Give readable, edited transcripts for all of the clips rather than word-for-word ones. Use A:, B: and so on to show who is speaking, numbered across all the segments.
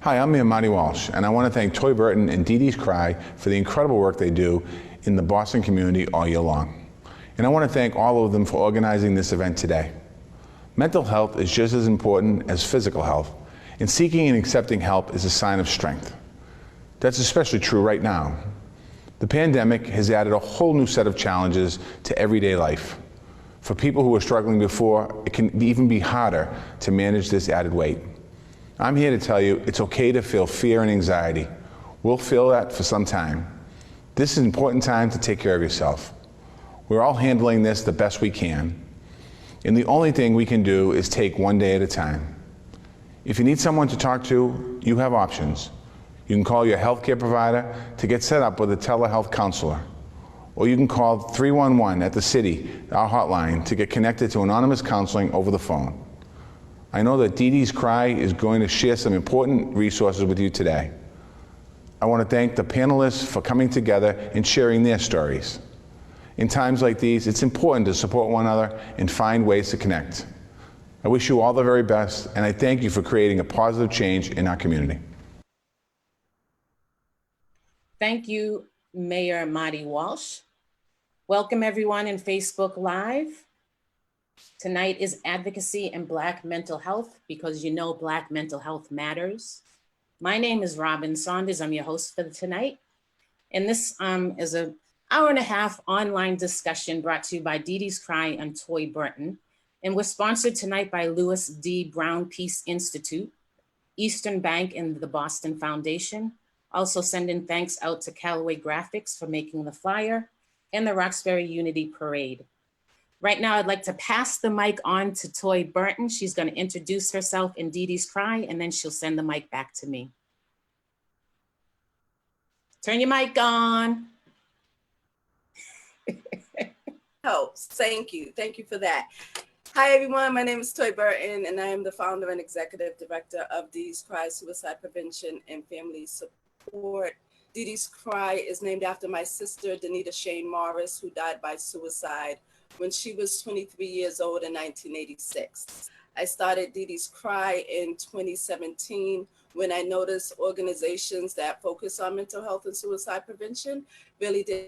A: Hi, I'm Mayor Marty Walsh, and I want to thank Toy Burton and DeeDee's Cry for the incredible work they do in the Boston community all year long. And I want to thank all of them for organizing this event today. Mental health is just as important as physical health, and seeking and accepting help is a sign of strength. That's especially true right now. The pandemic has added a whole new set of challenges to everyday life. For people who were struggling before, it can even be harder to manage this added weight. I'm here to tell you it's okay to feel fear and anxiety. We'll feel that for some time. This is an important time to take care of yourself. We're all handling this the best we can. And the only thing we can do is take one day at a time. If you need someone to talk to, you have options. You can call your healthcare provider to get set up with a telehealth counselor. Or you can call 311 at the city, our hotline, to get connected to anonymous counseling over the phone. I know that DeeDee's Cry is going to share some important resources with you today. I want to thank the panelists for coming together and sharing their stories. In times like these, it's important to support one another and find ways to connect. I wish you all the very best, and I thank you for creating a positive change in our community.
B: Thank you, Mayor Marty Walsh. Welcome everyone in Facebook Live. Tonight is Advocacy and Black Mental Health, because you know Black mental health matters. My name is Robin Saunders. I'm your host for tonight. And this is an hour-and-a-half online discussion brought to you by DeeDee's Cry and Toy Burton. And we're sponsored tonight by Louis D. Brown Peace Institute, Eastern Bank, and the Boston Foundation. Also sending thanks out to Callaway Graphics for making the flyer and the Roxbury Unity Parade. Right now, I'd like to pass the mic on to Toy Burton. She's going to introduce herself in DeeDee's Cry, and then she'll send the mic back to me. Turn your mic on.
C: Oh, thank you. Thank you for that. Hi, everyone. My name is Toy Burton, and I am the founder and executive director of DeeDee's Cry Suicide Prevention and Family Support. DeeDee's Cry is named after my sister, Denita Shayne Morris, who died by suicide when she was 23 years old in 1986. I started DeeDee's Cry in 2017 when I noticed organizations that focus on mental health and suicide prevention really did.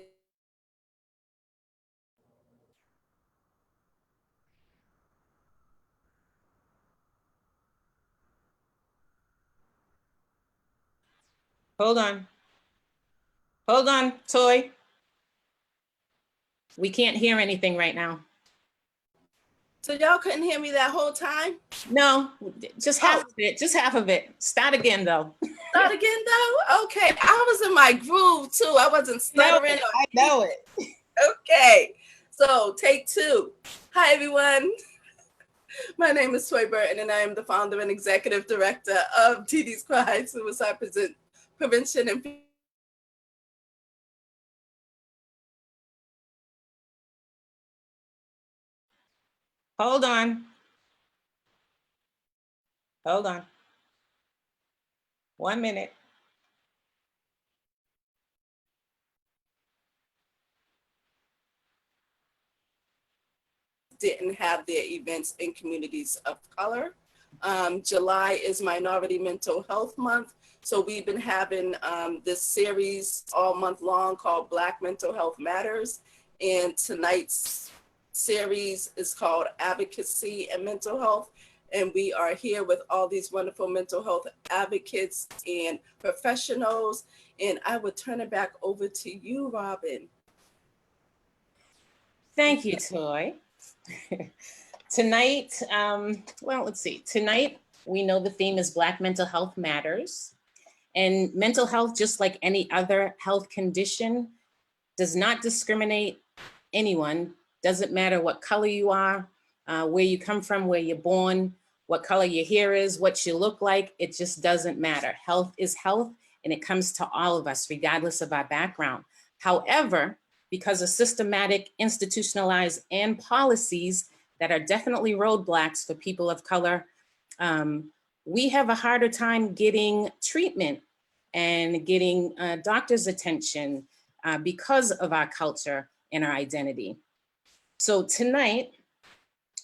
B: Hold on. Hold on, Toy. We can't hear anything right now.
C: So y'all couldn't hear me that whole time?
B: No, just half of it. Just half of it. Start again, though.
C: Start again, though? Okay. I was in my groove, too. I wasn't stuttering.
B: I know it.
C: Okay. So take two. Hi, everyone. My name is Toy Burton, and I am the founder and executive director of DeeDee's Cry Suicide Prevention and
B: Hold on. Hold on. 1 minute.
C: didn't have their events in communities of color. July is Minority Mental Health Month. So we've been having this series all month long called Black Mental Health Matters. And tonight's series is called Advocacy and Mental Health. And we are here with all these wonderful mental health advocates and professionals. And I would turn it back over to you, Robin.
B: Thank you, Toy. Tonight, well, let's see. Tonight, we know the theme is Black Mental Health Matters. And mental health, just like any other health condition, does not discriminate anyone. Doesn't matter what color you are, where you come from, where you're born, what color your hair is, what you look like. It just doesn't matter. Health is health, and it comes to all of us, regardless of our background. However, because of systematic, institutionalized, and policies that are definitely roadblocks for people of color, we have a harder time getting treatment and getting doctor's attention because of our culture and our identity. So tonight,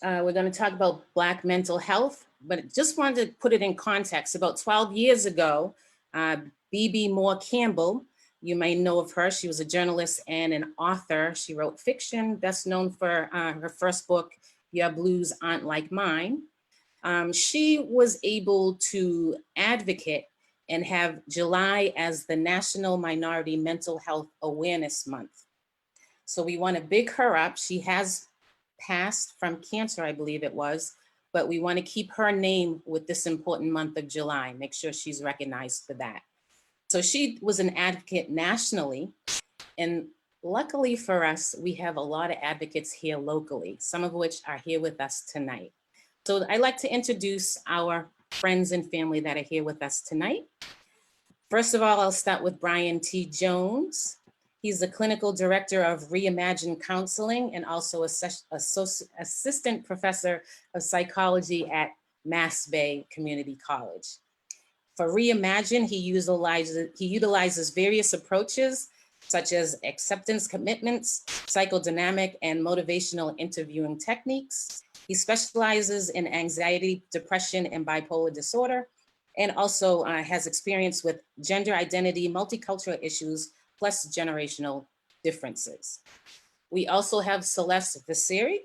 B: we're going to talk about Black mental health, but just wanted to put it in context. About 12 years ago, B.B. Moore Campbell, you may know of her. She was a journalist and an author. She wrote fiction, best known for her first book, Your Blues Aren't Like Mine. She was able to advocate and have July as the National Minority Mental Health Awareness Month. So we want to big her up. She has passed from cancer, I believe it was, but we want to keep her name with this important month of July, make sure she's recognized for that. So she was an advocate nationally, and luckily for us, we have a lot of advocates here locally, some of which are here with us tonight. So I'd like to introduce our friends and family that are here with us tonight. First of all, I'll start with Brian T. Jones. He's the clinical director of Reimagine Counseling and also assistant professor of psychology at Mass Bay Community College. For Reimagine, he utilizes various approaches such as acceptance commitments, psychodynamic and motivational interviewing techniques. He specializes in anxiety, depression, and bipolar disorder, and also has experience with gender identity, multicultural issues, plus generational differences. We also have Celeste Viciere.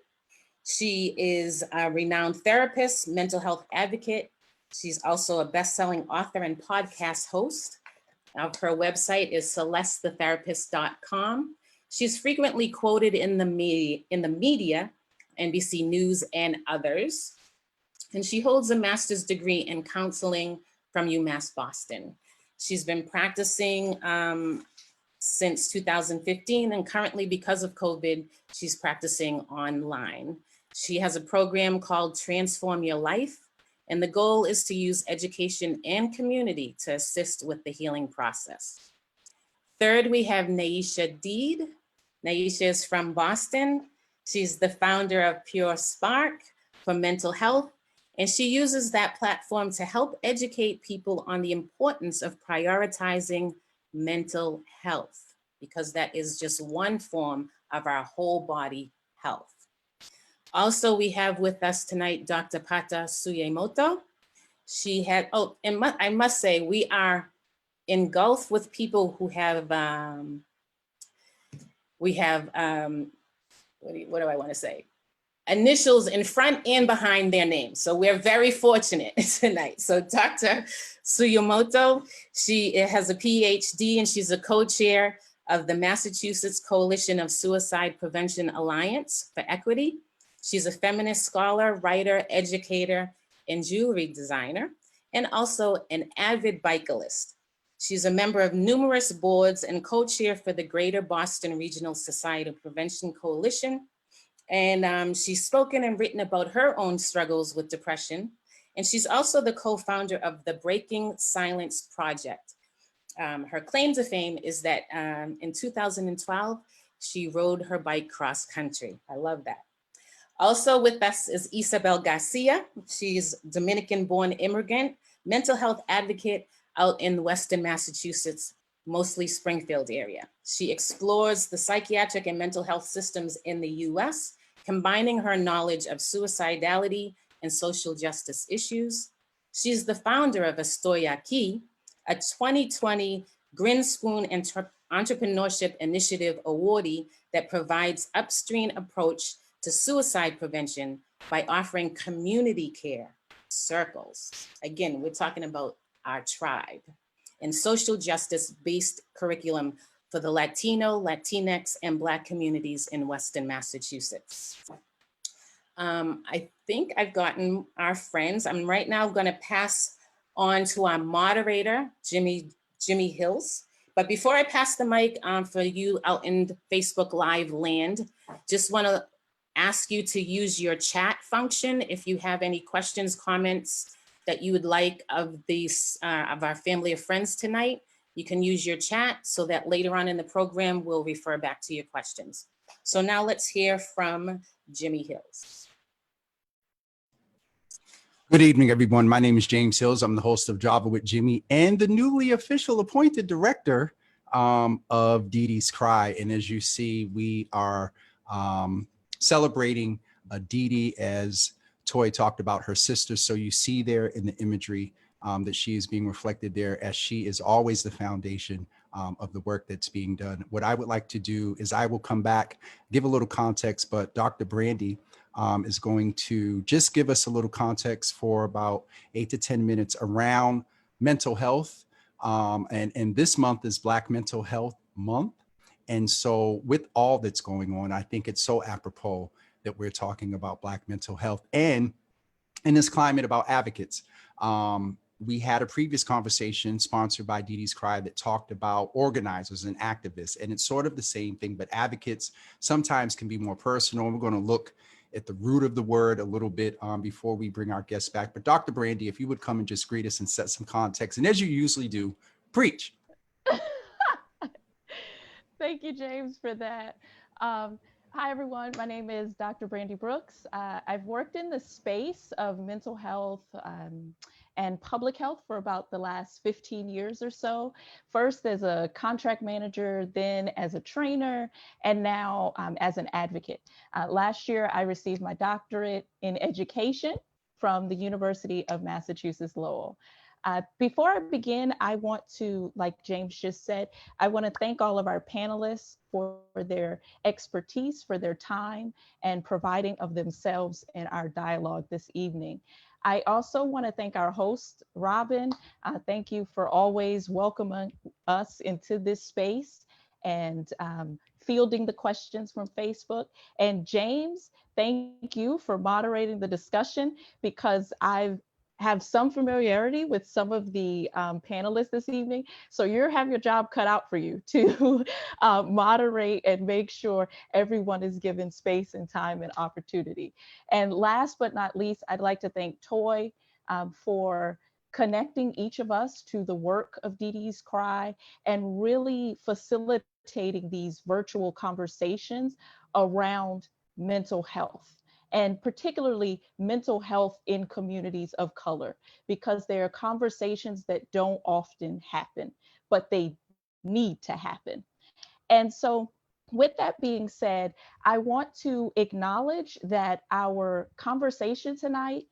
B: She is a renowned therapist, mental health advocate. She's also a best-selling author and podcast host. Her website is celestethetherapist.com. She's frequently quoted in the media, NBC News and others. And she holds a master's degree in counseling from UMass Boston. She's been practicing since 2015, and currently, because of COVID, she's practicing online. She has a program called Transform Your Life, and the goal is to use education and community to assist with the healing process. Third, we have Neisha Deed. Neisha is from Boston. She's the founder of Pure Spark for mental health, and she uses that platform to help educate people on the importance of prioritizing mental health, because that is just one form of our whole body health. Also, we have with us tonight, Dr. Pata Suyemoto. She had, I must say, we are engulfed with people who have, what do I want to say? Initials in front and behind their name. So we're very fortunate tonight. So Dr. Suyemoto, she has a PhD and she's a co-chair of the Massachusetts Coalition of Suicide Prevention Alliance for Equity. She's a feminist scholar, writer, educator, and jewelry designer, and also an avid bicyclist. She's a member of numerous boards and co-chair for the Greater Boston Regional Suicide Prevention Coalition. And she's spoken and written about her own struggles with depression. And she's also the co-founder of the Breaking Silence Project. Her claim to fame is that in 2012, she rode her bike cross country. I love that. Also with us is Isabel Garcia. She's Dominican-born immigrant, mental health advocate out in Western Massachusetts, mostly Springfield area. She explores the psychiatric and mental health systems in the US, combining her knowledge of suicidality and social justice issues. She's the founder of Estoy Aquí, a 2020 Grin Spoon Entrepreneurship Initiative awardee that provides upstream approach to suicide prevention by offering community care circles. Again, we're talking about our tribe, and social justice-based curriculum for the Latino, Latinx, and Black communities in Western Massachusetts. I think I've gotten our friends. I'm right now gonna pass on to our moderator, Jimmy Hills. But before I pass the mic for you out in Facebook Live land, just wanna ask you to use your chat function if you have any questions, comments that you would like of these of our family of friends tonight. You can use your chat so that later on in the program, we'll refer back to your questions. So now let's hear from Jimmy Hills.
D: Good evening, everyone. My name is James Hills. I'm the host of Java with Jimmy and the newly official appointed director of DeeDee's Cry. And as you see, we are celebrating DeeDee as Toy talked about her sister. So you see there in the imagery that she is being reflected there, as she is always the foundation of the work that's being done. What I would like to do is I will come back, give a little context, but Dr. Brandy is going to just give us a little context for about 8 to 10 minutes around mental health. And this month is Black Mental Health Month. And so with all that's going on, I think it's so apropos that we're talking about Black mental health and in this climate about advocates. We had a previous conversation sponsored by DeeDee's Cry that talked about organizers and activists, and it's sort of the same thing, but advocates sometimes can be more personal. We're going to look at the root of the word a little bit before we bring our guests back. But Dr. Brandy, if you would come and just greet us and set some context, and as you usually do, preach.
E: Thank you, James, for that. Hi, everyone. My name is Dr. Brandy Brooks. I've worked in the space of mental health and public health for about the last 15 years or so. First as a contract manager, then as a trainer, and now as an advocate. Last year, I received my doctorate in education from the University of Massachusetts Lowell. Before I begin, I want to, like James just said, I want to thank all of our panelists for their expertise, for their time, and providing of themselves in our dialogue this evening. I also want to thank our host, Robin. Thank you for always welcoming us into this space and fielding the questions from Facebook. And James, thank you for moderating the discussion, because I have some familiarity with some of the panelists this evening. So you have your job cut out for you to moderate and make sure everyone is given space and time and opportunity. And last but not least, I'd like to thank Toy for connecting each of us to the work of DeeDee's Cry and really facilitating these virtual conversations around mental health, and particularly mental health in communities of color, because there are conversations that don't often happen, but they need to happen. And so with that being said, I want to acknowledge that our conversation tonight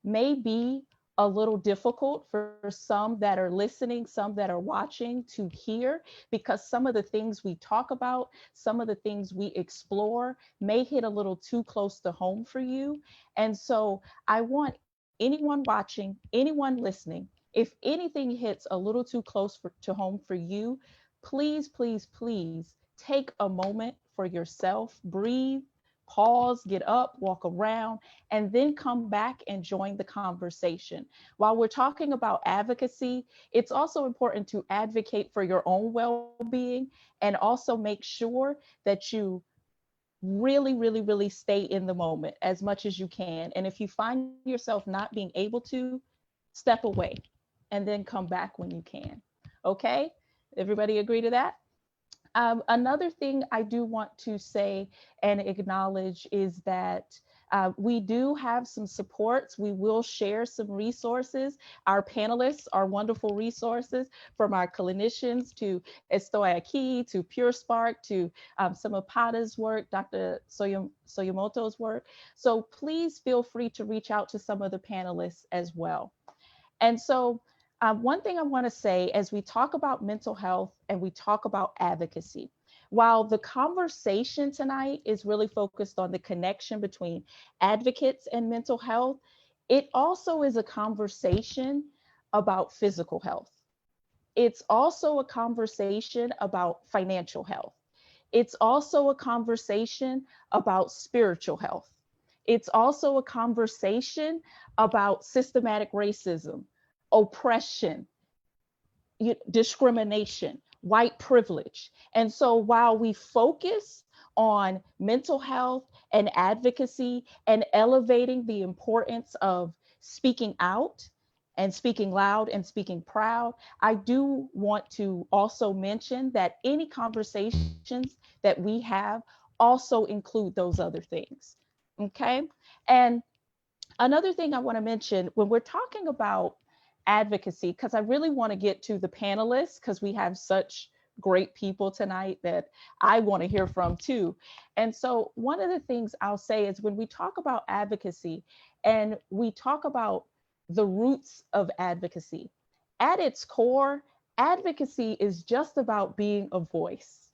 E: may be a little difficult for some that are listening, some that are watching to hear, because some of the things we talk about, some of the things we explore may hit a little too close to home for you. And so I want anyone watching, anyone listening, if anything hits a little too close to home for you, please, please, please take a moment for yourself, breathe, pause, get up, walk around, and then come back and join the conversation. While we're talking about advocacy, it's also important to advocate for your own well-being and also make sure that you really, really, really stay in the moment as much as you can. And if you find yourself not being able to, step away and then come back when you can. Okay? Everybody agree to that? Another thing I do want to say and acknowledge is that we do have some supports. We will share some resources. Our panelists are wonderful resources, from our clinicians to Estoy Aki, to Pure Spark, to some of Pada's work, Dr. Suyemoto's work. So please feel free to reach out to some of the panelists as well. And so one thing I want to say as we talk about mental health and we talk about advocacy, while the conversation tonight is really focused on the connection between advocates and mental health, it also is a conversation about physical health. It's also a conversation about financial health. It's also a conversation about spiritual health. It's also a conversation about systematic racism, oppression, discrimination, white privilege. And so while we focus on mental health and advocacy and elevating the importance of speaking out and speaking loud and speaking proud, I do want to also mention that any conversations that we have also include those other things, okay? And another thing I want to mention, when we're talking about advocacy, because I really want to get to the panelists, because we have such great people tonight that I want to hear from too. And so one of the things I'll say is when we talk about advocacy and we talk about the roots of advocacy, at its core, advocacy is just about being a voice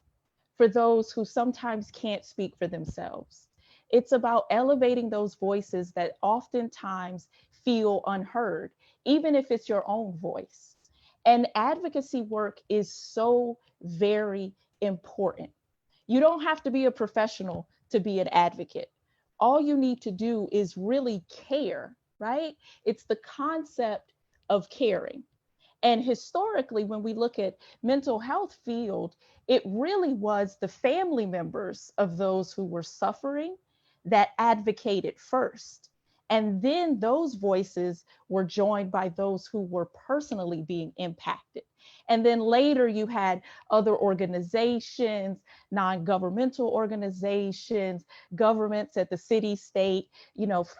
E: for those who sometimes can't speak for themselves. It's about elevating those voices that oftentimes feel unheard, even if it's your own voice. And advocacy work is so very important. You don't have to be a professional to be an advocate. All you need to do is really care, right? It's the concept of caring. And historically, when we look at mental health field, it really was the family members of those who were suffering that advocated first. And then those voices were joined by those who were personally being impacted. And then later you had other organizations, non-governmental organizations, governments at the city, state,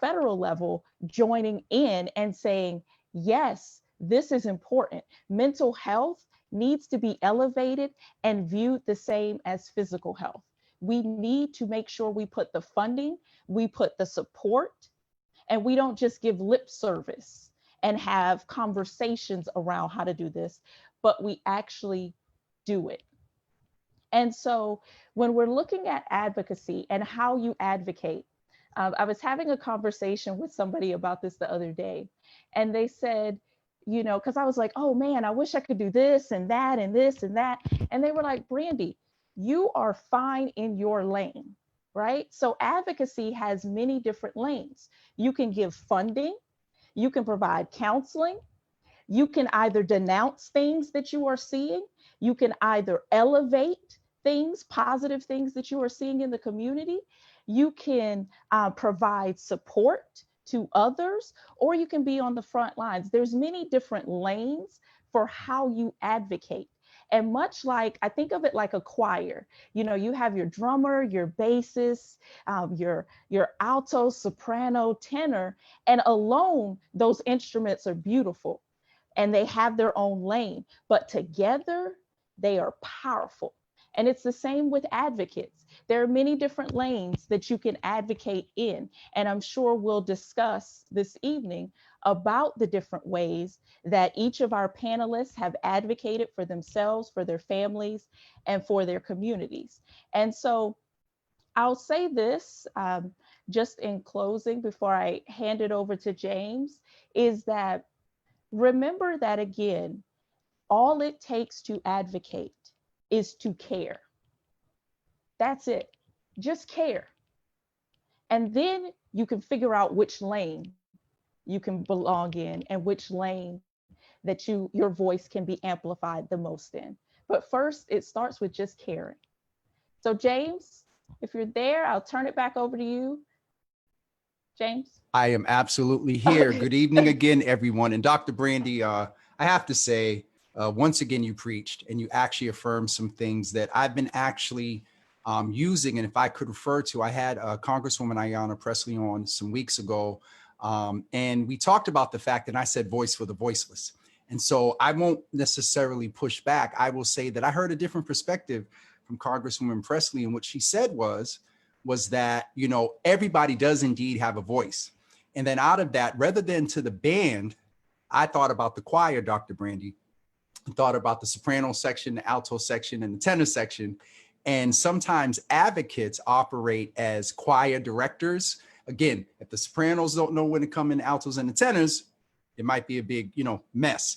E: federal level joining in and saying, yes, this is important. Mental health needs to be elevated and viewed the same as physical health. We need to make sure we put the funding, we put the support, and we don't just give lip service and have conversations around how to do this, but we actually do it. And so when we're looking at advocacy and how you advocate, I was having a conversation with somebody about this the other day, and they said, because I was like, oh man, I wish I could do this and that and this and that. And they were like, Brandy, you are fine in your lane, right? So advocacy has many different lanes. You can give funding, you can provide counseling, you can either denounce things that you are seeing, you can either elevate things, positive things that you are seeing in the community, you can provide support to others, or you can be on the front lines. There's many different lanes for how you advocate. And much like, I think of it like a choir, you have your drummer, your bassist, your alto, soprano, tenor, and alone those instruments are beautiful and they have their own lane, but together they are powerful. And it's the same with advocates. There are many different lanes that you can advocate in. And I'm sure we'll discuss this evening about the different ways that each of our panelists have advocated for themselves, for their families, and for their communities. And so I'll say this just in closing before I hand it over to James, is that remember that again, all it takes to advocate is to care. That's it. Just care. And then you can figure out which lane you can belong in and which lane that your voice can be amplified the most in. But first, it starts with just caring. So James, if you're there, I'll turn it back over to you. James?
D: I am absolutely here. Good evening again, everyone. And Dr. Brandy, I have to say, once again, you preached and you actually affirmed some things that I've been actually using. And if I could refer to, I had Congresswoman Ayanna Pressley on some weeks ago, and we talked about the fact that I said voice for the voiceless. And so I won't necessarily push back. I will say that I heard a different perspective from Congresswoman Pressley, and what she said was that, everybody does indeed have a voice. And then out of that, rather than to the band, I thought about the choir, Dr. Brandy. I thought about the soprano section, the alto section, and the tenor section. And sometimes advocates operate as choir directors. Again, if the sopranos don't know when to come in, the altos and the tenors, it might be a big, mess.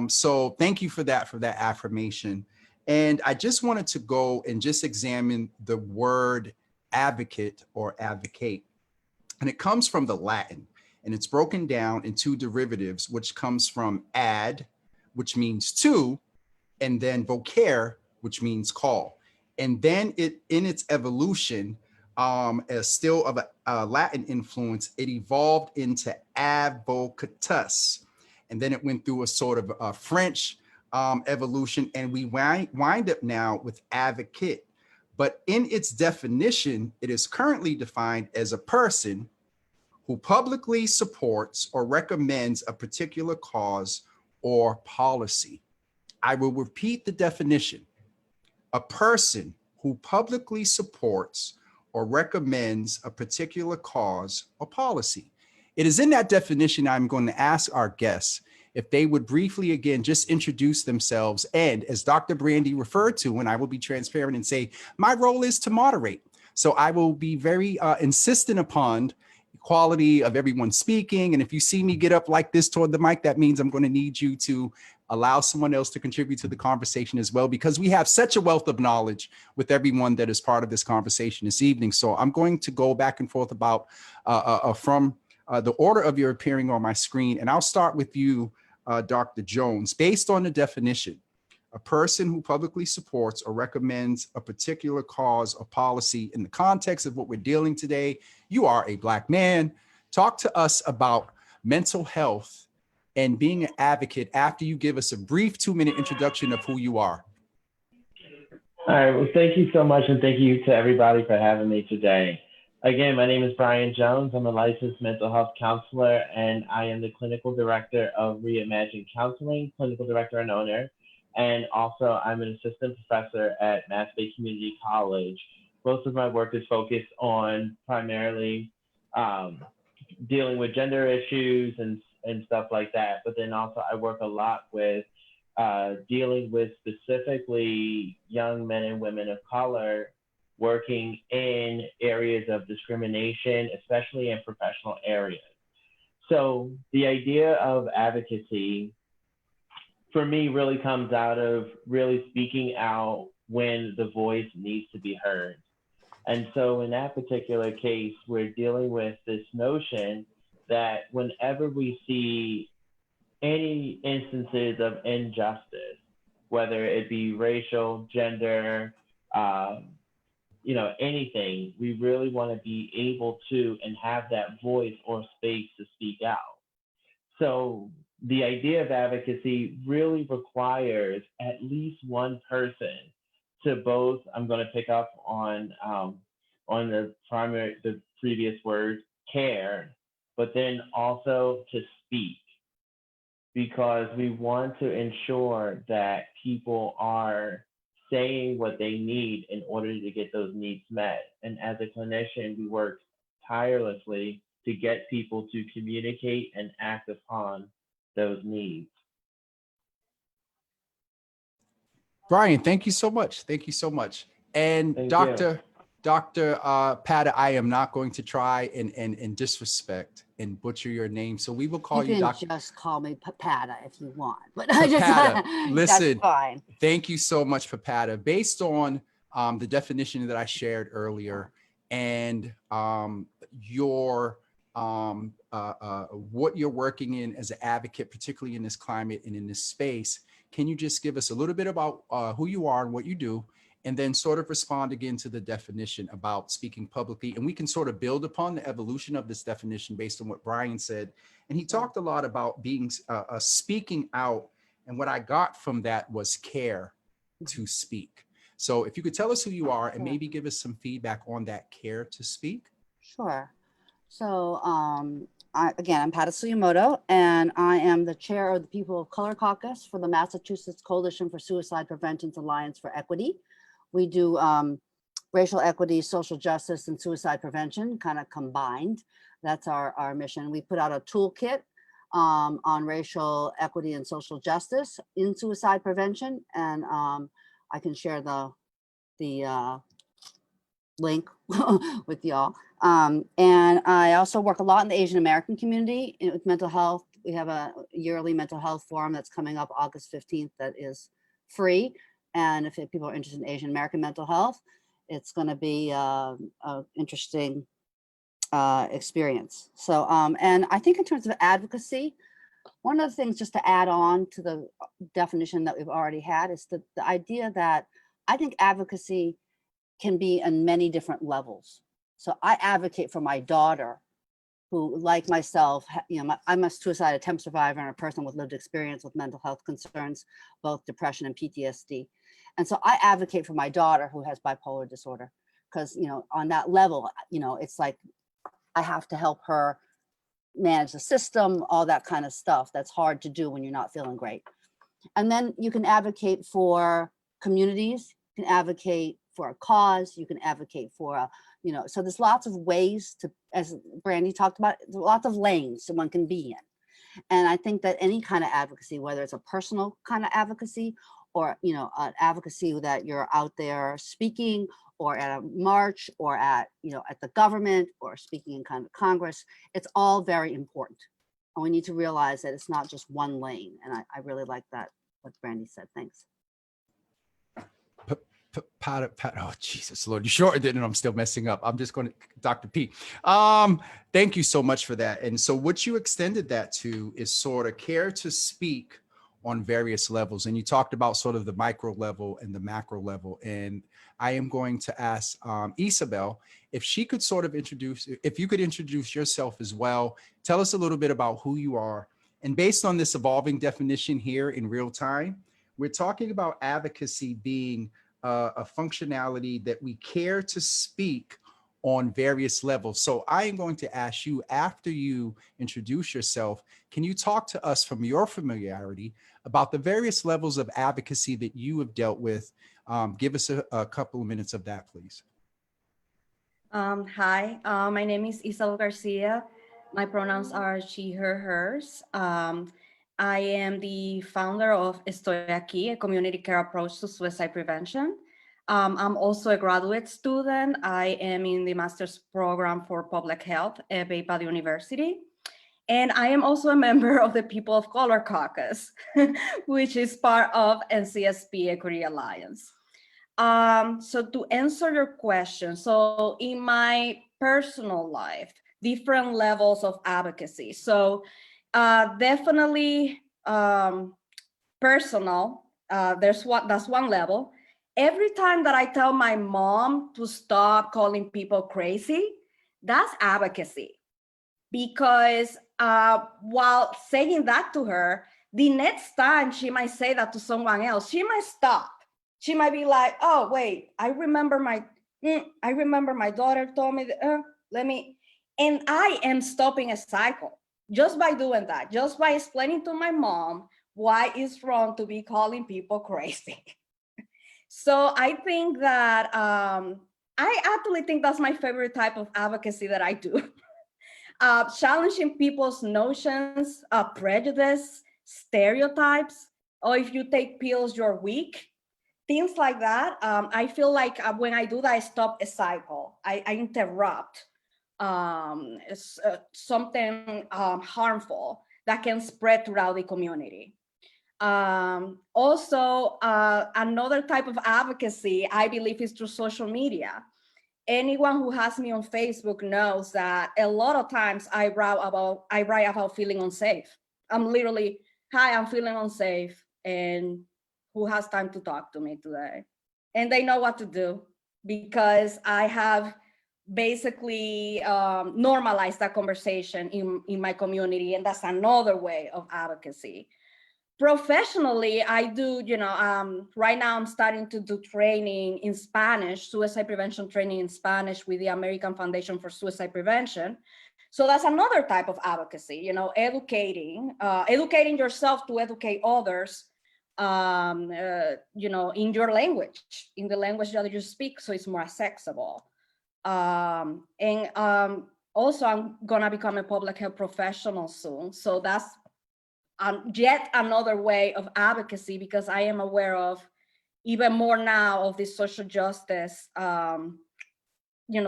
D: So thank you for that affirmation. And I just wanted to go and just examine the word advocate or advocate. And it comes from the Latin, and it's broken down in two derivatives, which comes from ad, which means to, and then vocare, which means call. And then it, in its evolution, as still of a Latin influence, it evolved into advocatus. And then it went through a sort of a French evolution, and we wind up now with advocate. But in its definition, it is currently defined as a person who publicly supports or recommends a particular cause or policy. I will repeat the definition. a person who publicly supports or recommends a particular cause or policy. It is in that definition I'm going to ask our guests if they would briefly, again, just introduce themselves. And as Dr. Brandy referred to, and I will be transparent and say, my role is to moderate. So I will be very insistent upon quality of everyone speaking. And if you see me get up like this toward the mic, that means I'm going to need you to allow someone else to contribute to the conversation as well, because we have such a wealth of knowledge with everyone that is part of this conversation this evening. So I'm going to go back and forth about from the order of your appearing on my screen. And I'll start with you, Dr. Jones. Based on the definition, a person who publicly supports or recommends a particular cause or policy in the context of what we're dealing today. You are a Black man. Talk to us about mental health and being an advocate after you give us a brief 2-minute introduction of who you are.
F: All right, well, thank you so much, and thank you to everybody for having me today. Again, my name is Brian Jones. I'm a licensed mental health counselor, and I am the clinical director of Reimagine Counseling, clinical director and owner. And also, I'm an assistant professor at Mass Bay Community College. Most of my work is focused on primarily dealing with gender issues and stuff like that. But then also, I work a lot with dealing with specifically young men and women of color working in areas of discrimination, especially in professional areas. So the idea of advocacy for me really comes out of really speaking out when the voice needs to be heard. And so in that particular case, we're dealing with this notion that whenever we see any instances of injustice, whether it be racial, gender, anything, we really want to be able to and have that voice or space to speak out. So the idea of advocacy really requires at least one person to both, I'm going to pick up on the previous word, care, but then also to speak, because we want to ensure that people are saying what they need in order to get those needs met. And as a clinician, we work tirelessly to get people to communicate and act upon those needs.
D: Brian, thank you so much. Thank you so much. And
F: Thank
D: Dr. Pata, I am not going to try and disrespect and butcher your name. So we will call you Dr.
G: Just call me Pata if you want, but I
D: Papata.
G: just,
D: Listen,
G: that's fine.
D: Thank you so much, Papata. Based on the definition that I shared earlier and your what you're working in as an advocate, particularly in this climate and in this space, can you just give us a little bit about who you are and what you do, and then sort of respond again to the definition about speaking publicly? And we can sort of build upon the evolution of this definition based on what Brian said. And he talked a lot about being speaking out. And what I got from that was care to speak. So if you could tell us who you are and maybe give us some feedback on that care to speak.
G: Sure. So again, I'm Pata Suyemoto, and I am the chair of the People of Color Caucus for the Massachusetts Coalition for Suicide Prevention's Alliance for Equity. We do racial equity, social justice, and suicide prevention kind of combined. That's our mission. We put out a toolkit on racial equity and social justice in suicide prevention, and I can share the link with y'all. And I also work a lot in the Asian American community with mental health. We have a yearly mental health forum that's coming up August 15th that is free. And if people are interested in Asian American mental health, it's going to be an interesting experience. So, and I think in terms of advocacy, one of the things just to add on to the definition that we've already had is the idea that I think advocacy can be in many different levels. So I advocate for my daughter, who, like myself, I'm a suicide attempt survivor and a person with lived experience with mental health concerns, both depression and PTSD. And so I advocate for my daughter who has bipolar disorder, because, on that level, it's like I have to help her manage the system, all that kind of stuff that's hard to do when you're not feeling great. And then you can advocate for communities, can advocate for a cause, you can advocate for a, you know, so there's lots of ways to, as Brandy talked about, there's lots of lanes that one can be in. And I think that any kind of advocacy, whether it's a personal kind of advocacy or, you know, an advocacy that you're out there speaking or at a march or at, you know, at the government or speaking in kind of Congress, it's all very important. And we need to realize that it's not just one lane. And I really like that, what Brandy said. Thanks.
D: Oh, Jesus, Lord, you shortened it and I'm still messing up. I'm just going to, Dr. P. Thank you so much for that. And so what you extended that to is sort of care to speak on various levels. And you talked about sort of the micro level and the macro level. And I am going to ask Ysabel if she could sort of introduce, if you could introduce yourself as well. Tell us a little bit about who you are. And based on this evolving definition here in real time, we're talking about advocacy being a functionality that we care to speak on various levels. So I am going to ask you, after you introduce yourself, can you talk to us from your familiarity about the various levels of advocacy that you have dealt with? Give us a couple of minutes of that, please.
H: Hi, my name is Isabel Garcia. My pronouns are she, her, hers. I am the founder of Estoy Aquí, a community care approach to suicide prevention. I'm also a graduate student. I am in the master's program for public health at Baypad University. And I am also a member of the People of Color Caucus, which is part of NCSP Equity Alliance. So to answer your question, so in my personal life, different levels of advocacy. So definitely personal, that's one level. Every time that I tell my mom to stop calling people crazy, that's advocacy. Because while saying that to her, the next time she might say that to someone else, she might stop. She might be like, oh, wait, I remember my daughter told me, and I am stopping a cycle just by doing that, just by explaining to my mom why it's wrong to be calling people crazy. So I think that, I actually think that's my favorite type of advocacy that I do. Challenging people's notions of prejudice, stereotypes, or if you take pills, you're weak. Things like that. I feel like when I do that, I stop a cycle. I interrupt something harmful that can spread throughout the community. Also, another type of advocacy, I believe, is through social media. Anyone who has me on Facebook knows that a lot of times I write about feeling unsafe. I'm literally, hi, I'm feeling unsafe, and who has time to talk to me today? And they know what to do because I have basically normalized that conversation in my community, and that's another way of advocacy. Professionally, I do, right now I'm starting to do training in Spanish, suicide prevention training in Spanish with the American Foundation for Suicide Prevention. So that's another type of advocacy, educating yourself to educate others, in your language, in the language that you speak, so it's more accessible. Also, I'm gonna become a public health professional soon. So that's yet another way of advocacy, because I am aware of even more now of this social justice.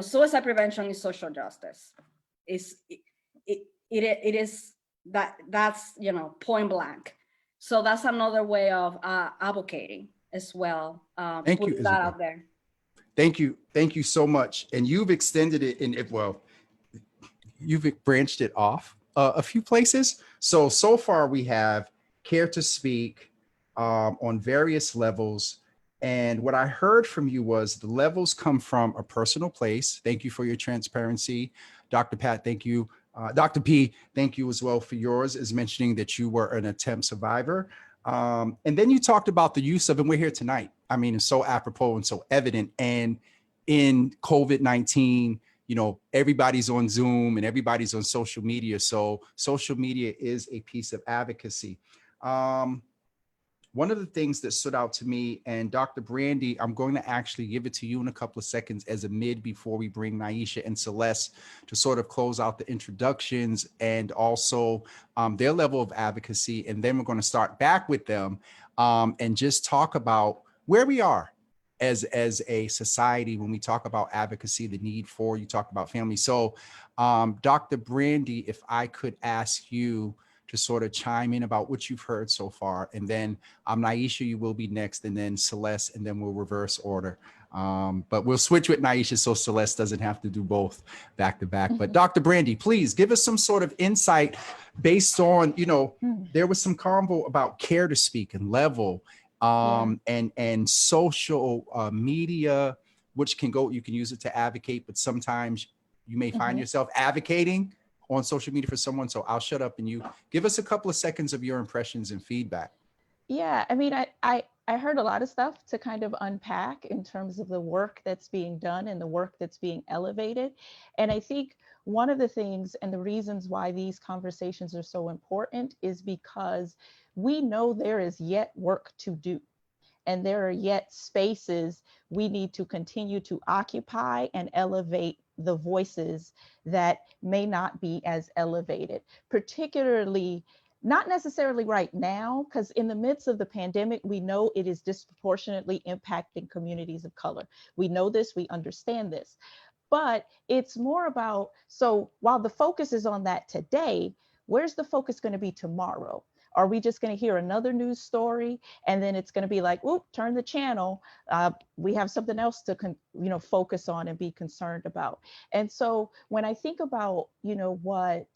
H: Suicide prevention is social justice. It is that's point blank. So that's another way of advocating as well.
D: Thank you,
H: putting that out there.
D: Thank you so much. And you've extended it you've branched it off a few places. So far we have care to speak on various levels. And what I heard from you was the levels come from a personal place. Thank you for your transparency. Dr. Pat, thank you. Dr. P, thank you as well for yours, as mentioning that you were an attempt survivor. And then you talked about the use of, and we're here tonight. I mean, it's so apropos and so evident. And in COVID-19, everybody's on Zoom and everybody's on social media. So social media is a piece of advocacy. one of the things that stood out to me, and Dr. Brandy, I'm going to actually give it to you in a couple of seconds as a mid before we bring Neisha and Celeste to sort of close out the introductions and also their level of advocacy. And then we're going to start back with them and just talk about where we are as a society when we talk about advocacy, the need for, you talk about family. So Dr. Brandy, if I could ask you to sort of chime in about what you've heard so far. And then Neisha, you will be next, and then Celeste, and then we'll reverse order. But we'll switch with Neisha so Celeste doesn't have to do both back to back. But Dr. Brandy, please give us some sort of insight based on, there was some convo about care to speak and level and social media, which can go, you can use it to advocate, but sometimes you may find yourself advocating on social media for someone. So I'll shut up and you give us a couple of seconds of your impressions and feedback.
E: Yeah, I mean, I heard a lot of stuff to kind of unpack in terms of the work that's being done and the work that's being elevated. And I think one of the things and the reasons why these conversations are so important is because we know there is yet work to do. And there are yet spaces we need to continue to occupy and elevate the voices that may not be as elevated, particularly not necessarily right now, because in the midst of the pandemic, we know it is disproportionately impacting communities of color. We know this, we understand this, but it's more about, so while the focus is on that today, where's the focus going to be tomorrow? Are we just going to hear another news story and then it's going to be like, oop, turn the channel. We have something else to focus on and be concerned about. And so when I think about, what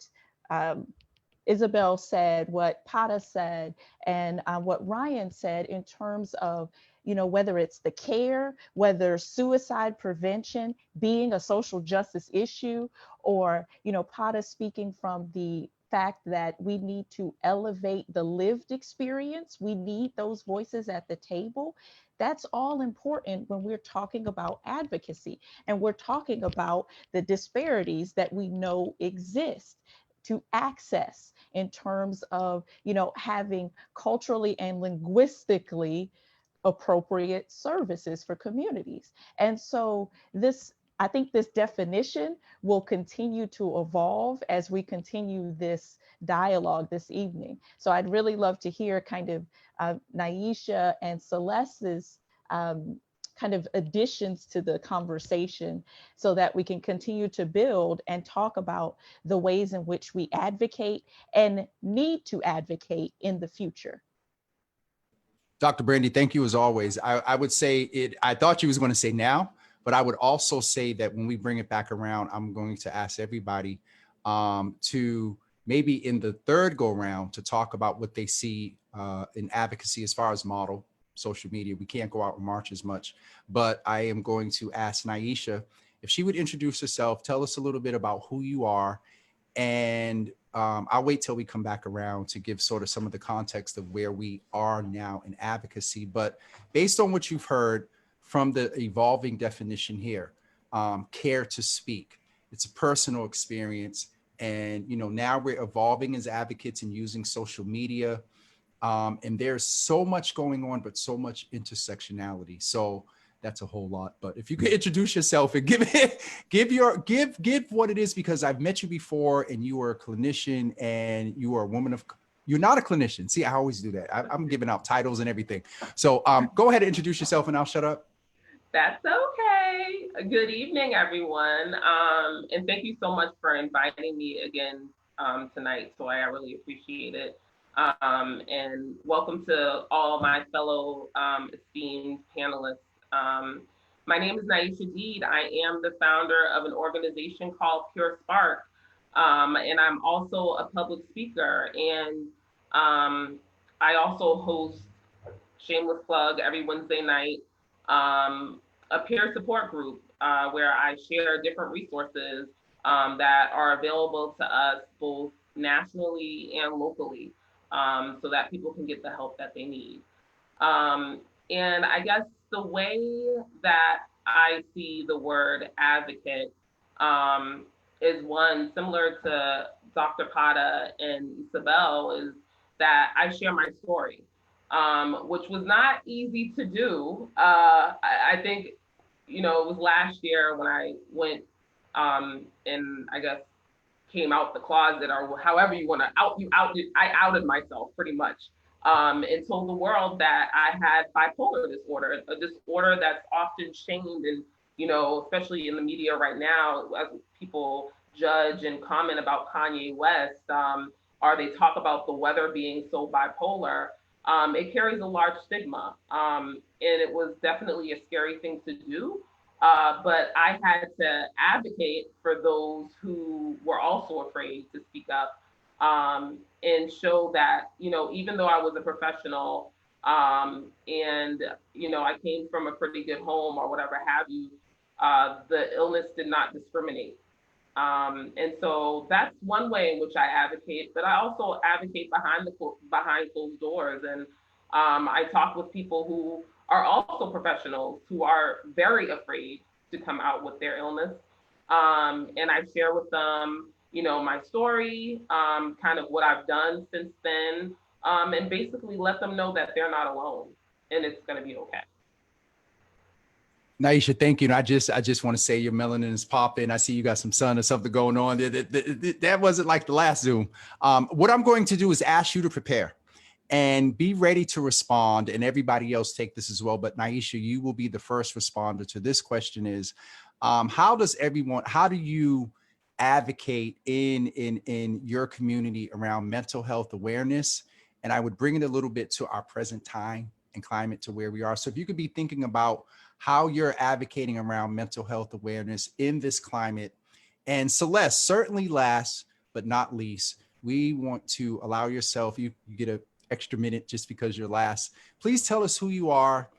E: Isabel said, what Pata said, and what Ryan said in terms of, whether it's the care, whether suicide prevention being a social justice issue, or, Pata speaking from the fact that we need to elevate the lived experience. We need those voices at the table. That's all important when we're talking about advocacy and we're talking about the disparities that we know exist to access in terms of, having culturally and linguistically appropriate services for communities. And so I think this definition will continue to evolve as we continue this dialogue this evening. So I'd really love to hear kind of Neisha and Celeste's kind of additions to the conversation so that we can continue to build and talk about the ways in which we advocate and need to advocate in the future.
D: Dr. Brandy, thank you as always. I would say I thought you was going to say now, but I would also say that when we bring it back around, I'm going to ask everybody to maybe in the third go round to talk about what they see in advocacy as far as model social media. We can't go out and march as much, but I am going to ask Neisha if she would introduce herself, tell us a little bit about who you are, and I'll wait till we come back around to give sort of some of the context of where we are now in advocacy. But based on what you've heard from the evolving definition here, care to speak, it's a personal experience. And, now we're evolving as advocates and using social media. And there's so much going on, but so much intersectionality. So that's a whole lot. But if you could introduce yourself and give what it is, because I've met you before and you are a clinician and you are a woman of, you're not a clinician. See, I always do that. I'm giving out titles and everything. So go ahead and introduce yourself and I'll shut up.
I: That's okay. Good evening, everyone. And thank you so much for inviting me again tonight. So I really appreciate it. And welcome to all my fellow esteemed panelists. My name is Neisha Deed. I am the founder of an organization called Pure Spark. And I'm also a public speaker. And I also host, shameless plug, every Wednesday night, a peer support group where I share different resources that are available to us both nationally and locally so that people can get the help that they need. And I guess the way that I see the word advocate is one similar to Dr. Pata and Isabel, is that I share my story. which was not easy to do. I think, it was last year when I went and I guess came out the closet, or however you want to I outed myself pretty much, and told the world that I had bipolar disorder, a disorder that's often shamed, and especially in the media right now, as people judge and comment about Kanye West, or they talk about the weather being so bipolar. It carries a large stigma, and it was definitely a scary thing to do. But I had to advocate for those who were also afraid to speak up, and show that, even though I was a professional, and, I came from a pretty good home or whatever have you, the illness did not discriminate. And so that's one way in which I advocate, but I also advocate behind closed doors. And I talk with people who are also professionals who are very afraid to come out with their illness. And I share with them, my story, kind of what I've done since then, and basically let them know that they're not alone and it's going to be okay.
D: Neisha, thank you. And I just want to say your melanin is popping. I see you got some sun or something going on. That wasn't like the last Zoom. What I'm going to do is ask you to prepare and be ready to respond, and everybody else take this as well. But Neisha, you will be the first responder to this question is, how do you advocate in your community around mental health awareness? And I would bring it a little bit to our present time and climate to where we are. So if you could be thinking about how you're advocating around mental health awareness in this climate. And Celeste, certainly last but not least, we want to allow yourself, you get an extra minute just because you're last. Please tell us who you are,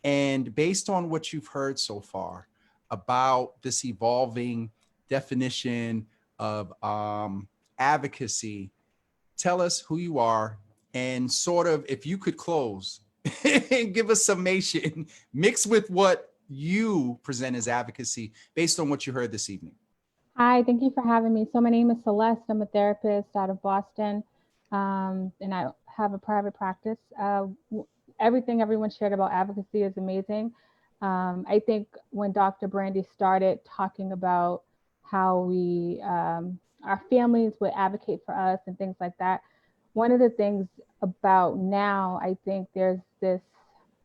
D: and based on what you've heard so far about this evolving definition of advocacy, tell us who you are, and sort of, if you could close and give us summation mixed with what you present as advocacy based on what you heard this evening.
J: Hi, thank you for having me. So my name is Celeste. I'm a therapist out of Boston, and I have a private practice. Everything everyone shared about advocacy is amazing. I think when Dr. Brandy started talking about how our families would advocate for us and things like that, one of the things about now, I think there's this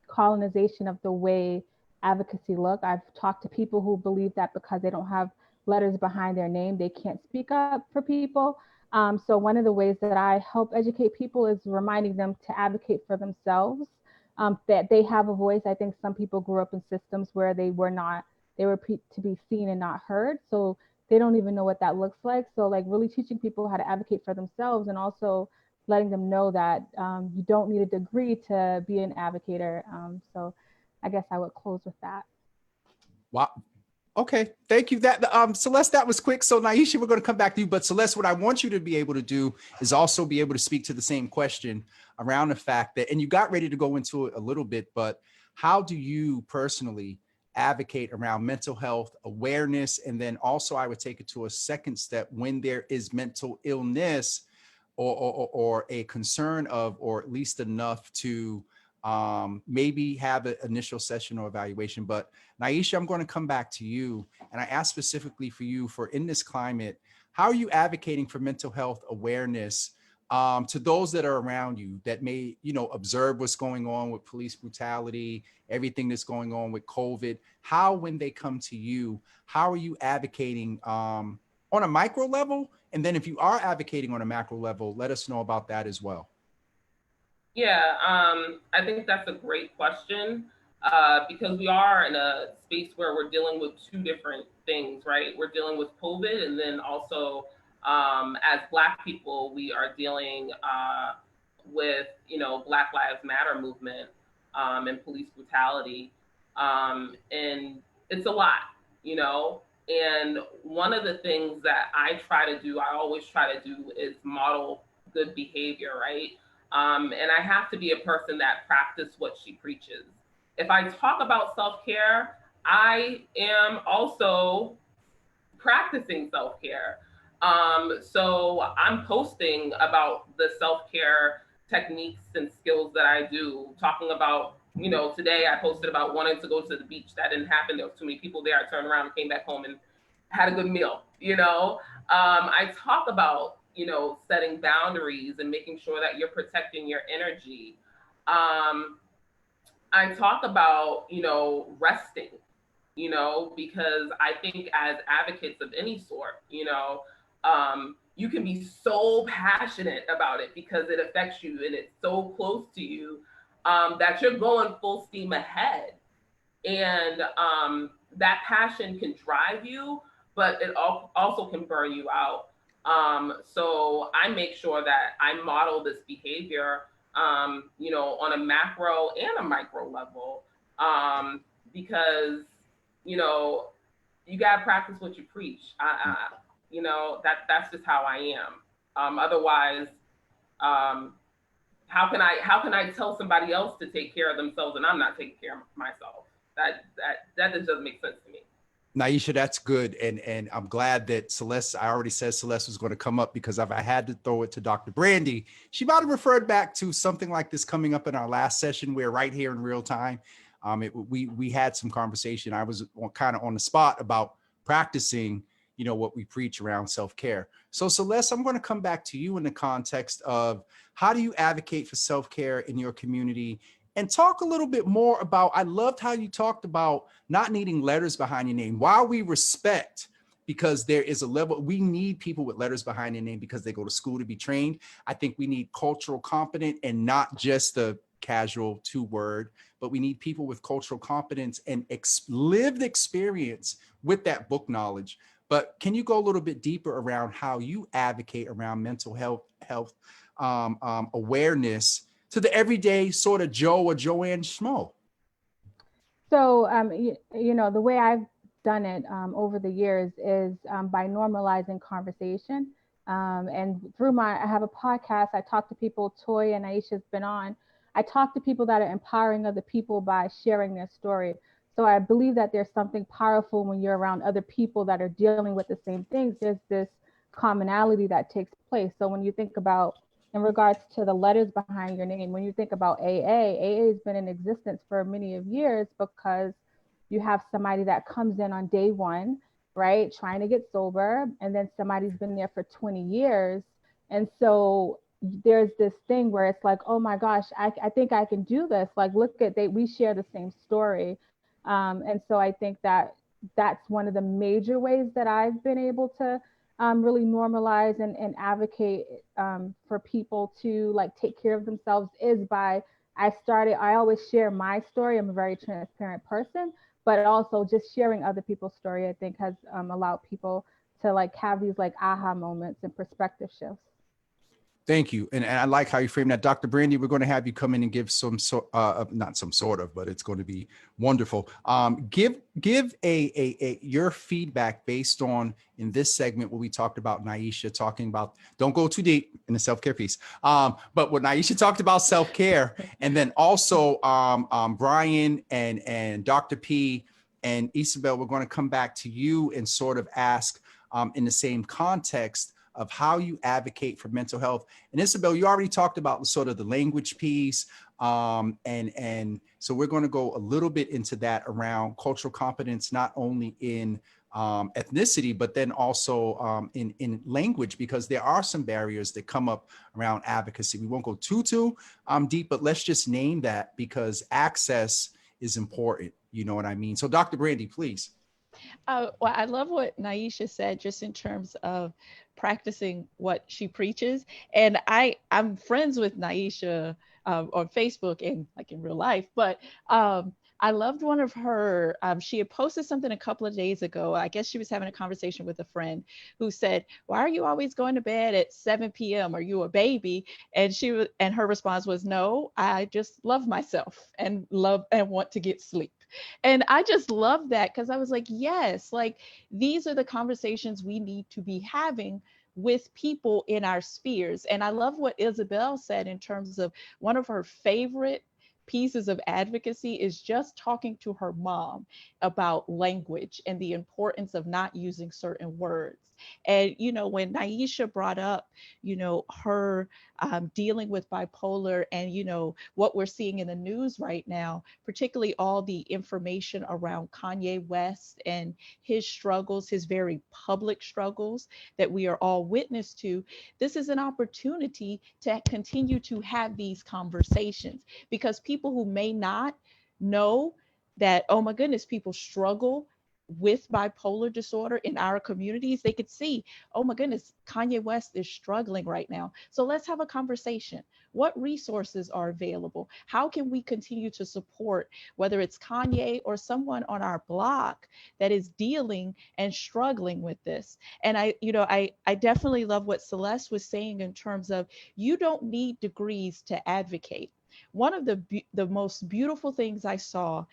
J: colonization of the way advocacy look. I've talked to people who believe that because they don't have letters behind their name, they can't speak up for people. So one of the ways that I help educate people is reminding them to advocate for themselves, that they have a voice. I think some people grew up in systems where they were to be seen and not heard. So they don't even know what that looks like. So like really teaching people how to advocate for themselves, and also letting them know that you don't need a degree to be an advocator. So I guess I would close with that.
D: Wow. Okay, thank you. Celeste, that was quick. So Neisha, we're going to come back to you. But Celeste, what I want you to be able to do is also be able to speak to the same question around the fact that, and you got ready to go into it a little bit, but how do you personally advocate around mental health awareness? And then also I would take it to a second step when there is mental illness or a concern of, or at least enough to maybe have an initial session or evaluation. But Neisha, I'm going to come back to you, and I ask specifically for you, for in this climate, how are you advocating for mental health awareness to those that are around you that may, observe what's going on with police brutality, everything that's going on with COVID? How, when they come to you, how are you advocating on a micro level? And then if you are advocating on a macro level, let us know about that as well.
I: Yeah, I think that's a great question, because we are in a space where we're dealing with two different things, right? We're dealing with COVID, and then also as Black people, we are dealing with, Black Lives Matter movement and police brutality. And it's a lot, And one of the things that I always try to do is model good behavior, right? And I have to be a person that practices what she preaches. If I talk about self-care, I am also practicing self-care. So I'm posting about the self-care techniques and skills that I do, talking about, you know, today I posted about wanting to go to the beach. That didn't happen. There was too many people there. I turned around and came back home and had a good meal, you know. I talk about, you know, setting boundaries and making sure that you're protecting your energy. I talk about, you know, resting, you know, because I think as advocates of any sort, you know, you can be so passionate about it because it affects you and it's so close to you, that you're going full steam ahead. And that passion can drive you, but it also can burn you out. So I make sure that I model this behavior, you know, on a macro and a micro level, because, you know, you gotta practice what you preach. You know, that's just how I am. Otherwise, how can I tell somebody else to take care of themselves and I'm not taking care of myself? That just doesn't make sense to me.
D: Neisha, that's good. And I'm glad that Celeste, I already said Celeste was going to come up, because if I had to throw it to Dr. Brandy, she might have referred back to something like this coming up in our last session, where right here in real time, we had some conversation. I was kind of on the spot about practicing, you know, what we preach around self-care. So Celeste, I'm going to come back to you in the context of how do you advocate for self-care in your community? And talk a little bit more about, I loved how you talked about not needing letters behind your name. While we respect, because there is a level, we need people with letters behind their name because they go to school to be trained. I think we need cultural competent and not just the casual 2-word, but we need people with cultural competence and lived experience with that book knowledge. But can you go a little bit deeper around how you advocate around mental health awareness to the everyday sort of Joe or Joanne Schmo?
J: So, you know, the way I've done it over the years is by normalizing conversation. And through I have a podcast, I talk to people, Toy and Neisha's been on. I talk to people that are empowering other people by sharing their story. So I believe that there's something powerful when you're around other people that are dealing with the same things. There's this commonality that takes place. So when you think about, in regards to the letters behind your name, when you think about AA has been in existence for many of years because you have somebody that comes in on day one, right, trying to get sober, and then somebody's been there for 20 years. And so there's this thing where it's like, oh my gosh, I think I can do this. Like, look at, we share the same story. And so I think that that's one of the major ways that I've been able to really normalize and advocate for people to like take care of themselves is by, I always share my story. I'm a very transparent person, but also just sharing other people's story, I think has allowed people to like have these like aha moments and perspective shifts.
D: Thank you. And I like how you frame that. Dr. Brandy, we're going to have you come in and give not some sort of, but it's going to be wonderful. Give your feedback based on, in this segment, what we talked about, Neisha talking about, don't go too deep in the self-care piece, but what Neisha talked about self-care, and then also Brian and Dr. P and Isabel, we're going to come back to you and sort of ask in the same context of how you advocate for mental health. And Isabel, you already talked about sort of the language piece. And so we're going to go a little bit into that around cultural competence, not only in ethnicity, but then also in language, because there are some barriers that come up around advocacy. We won't go too deep, but let's just name that because access is important. You know what I mean? So Dr. Brandy, please.
E: Well, I love what Neisha said, just in terms of practicing what she preaches. And I'm friends with Neisha on Facebook and like in real life, but I loved one of her, she had posted something a couple of days ago. I guess she was having a conversation with a friend who said, why are you always going to bed at 7 p.m.? Are you a baby? And her response was, no, I just love myself and want to get sleep. And I just love that because I was like, yes, like these are the conversations we need to be having with people in our spheres. And I love what Isabel said in terms of one of her favorite pieces of advocacy is just talking to her mom about language and the importance of not using certain words. And, you know, when Neisha brought up, you know, her dealing with bipolar and, you know, what we're seeing in the news right now, particularly all the information around Kanye West and his struggles, his very public struggles that we are all witness to, this is an opportunity to continue to have these conversations, because people who may not know that, oh my goodness, people struggle with bipolar disorder in our communities, they could see, oh my goodness, Kanye West is struggling right now. So let's have a conversation. What resources are available? How can we continue to support, whether it's Kanye or someone on our block that is dealing and struggling with this? And I definitely love what Celeste was saying in terms of, you don't need degrees to advocate. One of the most beautiful things I saw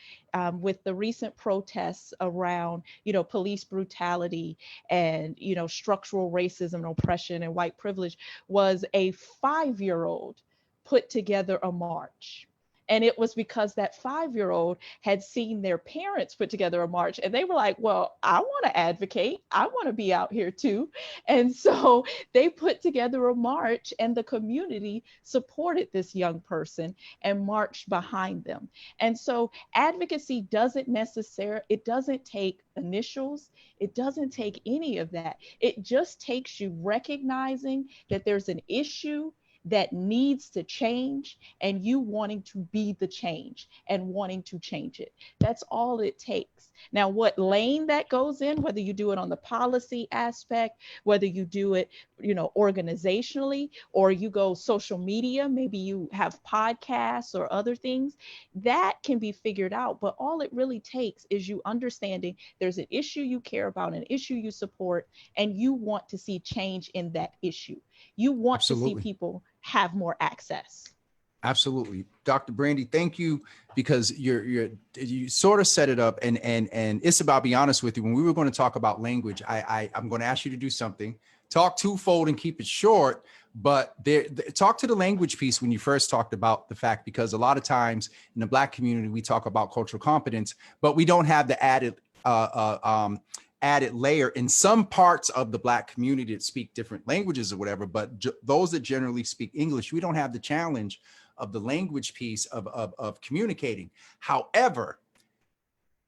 E: with the recent protests around, you know, police brutality and, you know, structural racism and oppression and white privilege was a 5-year-old put together a march. And it was because that 5-year-old had seen their parents put together a march, and they were like, well, I want to advocate. I want to be out here too. And so they put together a march, and the community supported this young person and marched behind them. And so advocacy doesn't take initials. It doesn't take any of that. It just takes you recognizing that there's an issue that needs to change, and you wanting to be the change and wanting to change it. That's all it takes. Now, what lane that goes in, whether you do it on the policy aspect, whether you do it, you know, organizationally, or you go social media, maybe you have podcasts or other things, that can be figured out. But all it really takes is you understanding there's an issue you care about, an issue you support, and you want to see change in that issue. You want
D: Absolutely.
E: to see people have more access.
D: Absolutely. Dr. Brandy, thank you, because you sort of set it up. And Ysabel, I'll be honest with you, when we were going to talk about language, I'm going to ask you to do something, talk twofold and keep it short, but talk to the language piece when you first talked about the fact, because a lot of times in the Black community, we talk about cultural competence, but we don't have the added layer in some parts of the Black community that speak different languages or whatever, but those that generally speak English, we don't have the challenge of the language piece of communicating. However,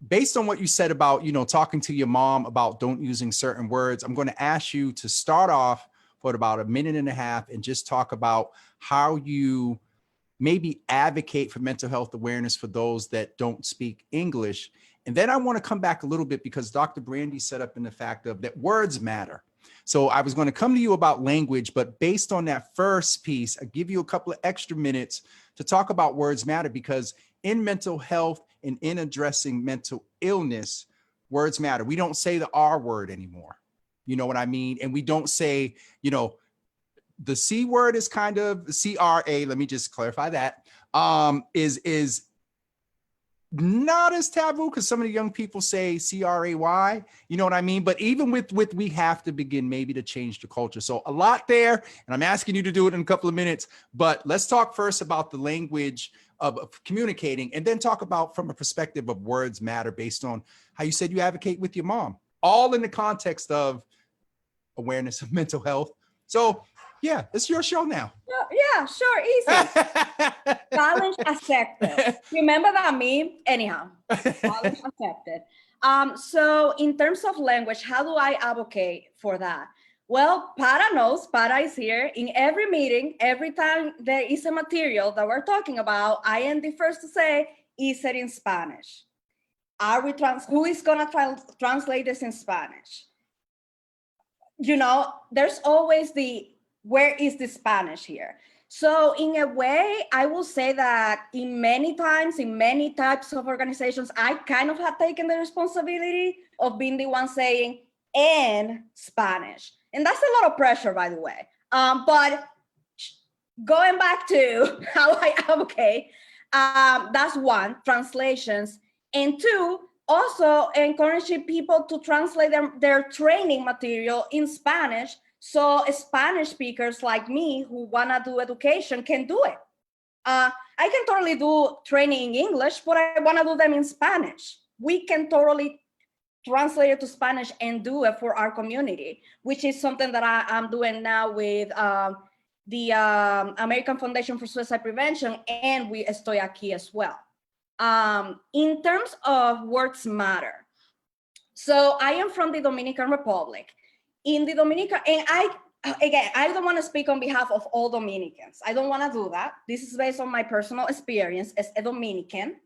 D: based on what you said about, you know, talking to your mom about don't using certain words, I'm going to ask you to start off for about 1.5 minutes and just talk about how you maybe advocate for mental health awareness for those that don't speak English. And then I want to come back a little bit, because Dr. Brandy set up in the fact of that words matter. So I was going to come to you about language, but based on that first piece, I give you a couple of extra minutes to talk about words matter, because in mental health and in addressing mental illness, words matter. We don't say the R word anymore. You know what I mean? And we don't say, you know, the C word is kind of CRA. Let me just clarify that. Is not as taboo, because some of the young people say CRAY, you know what I mean? But even with we have to begin maybe to change the culture. So a lot there, and I'm asking you to do it in a couple of minutes, but let's talk first about the language of communicating, and then talk about from a perspective of words matter based on how you said you advocate with your mom, all in the context of awareness of mental health. So yeah, it's your show now.
H: Yeah, sure, easy. Challenge accepted. Remember that meme? Anyhow, challenge accepted. So in terms of language, how do I advocate for that? Well, Para knows, Para is here. In every meeting, every time there is a material that we're talking about, I am the first to say, is it in Spanish? Who is gonna translate this in Spanish? You know, there's always where is the Spanish here? So in a way, I will say that in many times, in many types of organizations, I kind of have taken the responsibility of being the one saying in Spanish. And that's a lot of pressure, by the way. But going back to how I advocate, that's one, translations. And two, also encouraging people to translate their training material in Spanish, so Spanish speakers like me who wanna do education can do it. I can totally do training in English, but I want to do them in Spanish. We can totally translate it to Spanish and do it for our community, which is something that I'm doing now with the American Foundation for Suicide Prevention, and we Estoy Aquí as well. In terms of words matter. So I am from the Dominican Republic. In the Dominican, and I don't want to speak on behalf of all Dominicans. I don't want to do that. This is based on my personal experience as a Dominican.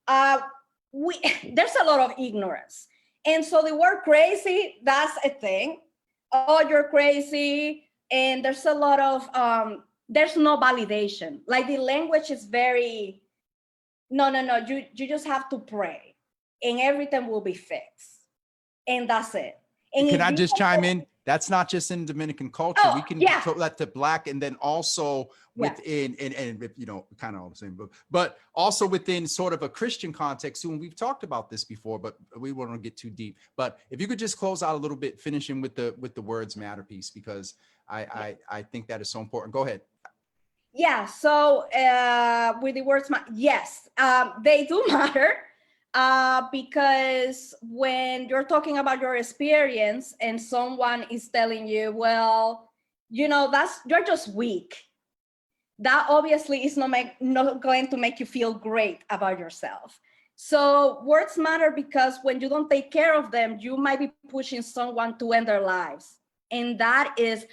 H: There's a lot of ignorance. And so the word crazy, that's a thing. Oh, you're crazy. And there's a lot of, there's no validation. Like the language is very, no, you just have to pray and everything will be fixed. And that's it. And
D: can I just chime in? That's not just in Dominican culture.
H: Oh,
D: we can
H: yeah.
D: put that to Black, and then also within, and you know, kind of all the same, but also within sort of a Christian context too. And we've talked about this before, but we won't get too deep. But if you could just close out a little bit, finishing with the words matter piece, because I think that is so important. Go ahead.
H: Yeah. So with the words, yes, they do matter. Because when you're talking about your experience and someone is telling you, well, you know, you're just weak, that obviously is not going to make you feel great about yourself. So words matter, because when you don't take care of them, you might be pushing someone to end their lives. And that is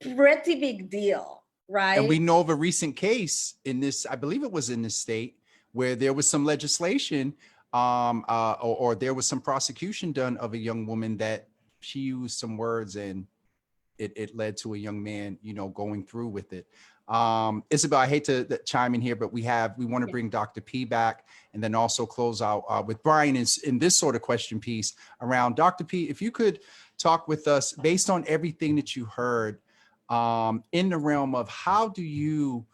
H: pretty big deal, right?
D: And we know of a recent case in this, I believe it was in this state, where there was some legislation or there was some prosecution done of a young woman that she used some words and it led to a young man, you know, going through with it. Isabel, I hate to chime in here, but we want to bring Dr. P back and then also close out with Brian in this sort of question piece around Dr. P. If you could talk with us based on everything that you heard in the realm of how do you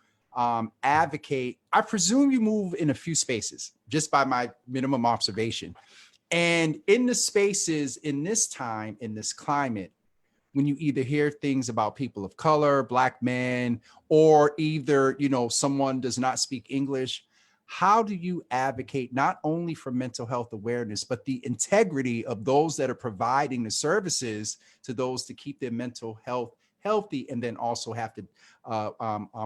D: advocate. I presume you move in a few spaces just by my minimum observation. And in the spaces in this time, in this climate, when you either hear things about people of color, Black men, or either, you know, someone does not speak English, how do you advocate not only for mental health awareness, but the integrity of those that are providing the services to those to keep their mental health healthy, and then also have to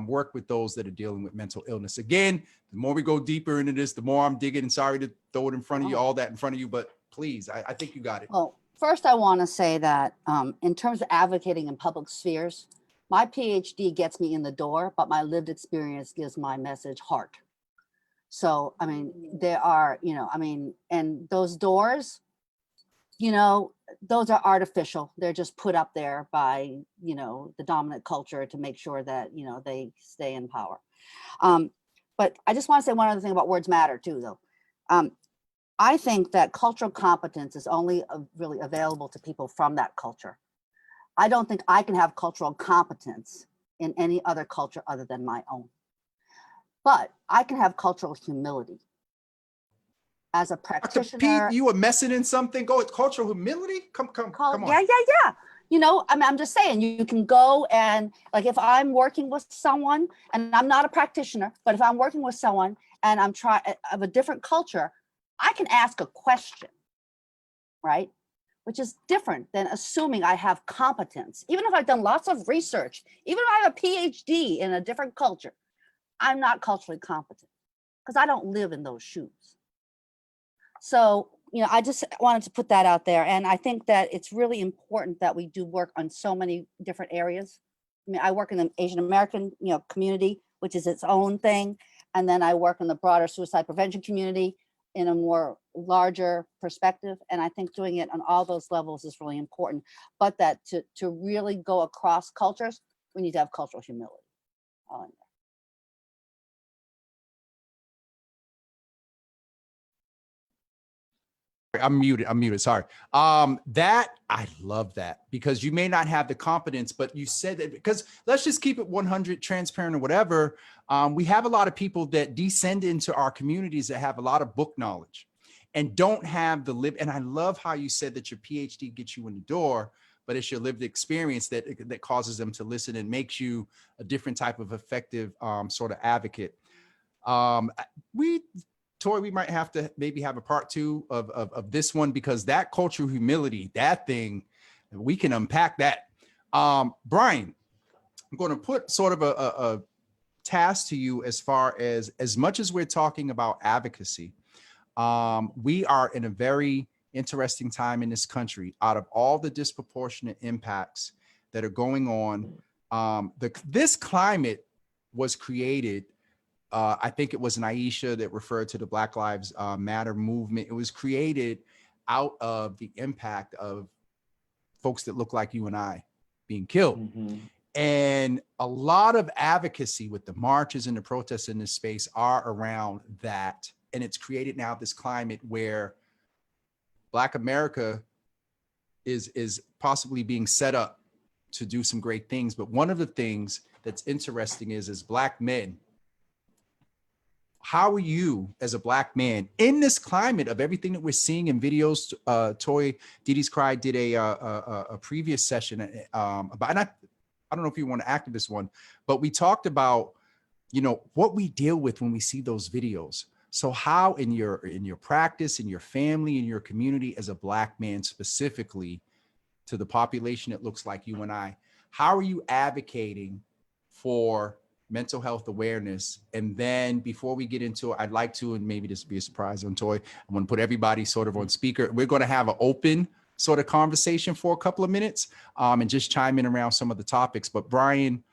D: work with those that are dealing with mental illness? Again, the more we go deeper into this, the more I'm digging, and sorry to throw it in front of you, all that in front of you, but please, I think you got it.
G: Well, first I want to say that in terms of advocating in public spheres, my PhD gets me in the door, but my lived experience gives my message heart. So, I mean, there are, you know, I mean, and those doors, you know, those are artificial. They're just put up there by, you know, the dominant culture to make sure that, you know, they stay in power. But I just want to say one other thing about words matter too, though. I think that cultural competence is only really available to people from that culture. I don't think I can have cultural competence in any other culture other than my own. But I can have cultural humility. As a practitioner,
D: Dr. Pete, you were messing in something. Go with cultural humility. Come on.
G: Yeah. You know, I mean, I'm just saying, you can go and, like, if I'm working with someone, and I'm not a practitioner, but if I'm working with someone and I'm of a different culture, I can ask a question, right? Which is different than assuming I have competence. Even if I've done lots of research, even if I have a PhD in a different culture, I'm not culturally competent because I don't live in those shoes. So, you know, I just wanted to put that out there. And I think that it's really important that we do work on so many different areas. I mean, I work in the Asian American, you know, community, which is its own thing. And then I work in the broader suicide prevention community in a more larger perspective. And I think doing it on all those levels is really important. But that to really go across cultures, we need to have cultural humility.
D: I'm muted, sorry. That, I love that, because you may not have the competence, but you said that, because let's just keep it 100 transparent or whatever. We have a lot of people that descend into our communities that have a lot of book knowledge and don't have the live. And I love how you said that your PhD gets you in the door, but it's your lived experience that causes them to listen and makes you a different type of effective sort of advocate. Toy, we might have to maybe have a part 2 of this one, because that cultural humility, that thing, we can unpack that. Brian, I'm going to put sort of a task to you as far as much as we're talking about advocacy, we are in a very interesting time in this country. Out of all the disproportionate impacts that are going on, this climate was created. I think it was Neisha that referred to the Black Lives Matter movement. It was created out of the impact of folks that look like you and I being killed. Mm-hmm. And a lot of advocacy with the marches and the protests in this space are around that. And it's created now this climate where Black America is possibly being set up to do some great things. But one of the things that's interesting is, as Black men, how are you as a Black man in this climate of everything that we're seeing in videos? Toy, DeeDee's Cry did a previous session about, and I don't know if you want to act this one, but we talked about, you know, what we deal with when we see those videos. So how in your practice, in your family, in your community, as a Black man specifically, to the population that looks like you and I, how are you advocating for mental health awareness? And then before we get into it, I'd like to, and maybe this will be a surprise on Toy, I'm going to put everybody sort of on speaker. We're going to have an open sort of conversation for a couple of minutes and just chime in around some of the topics. But Brian,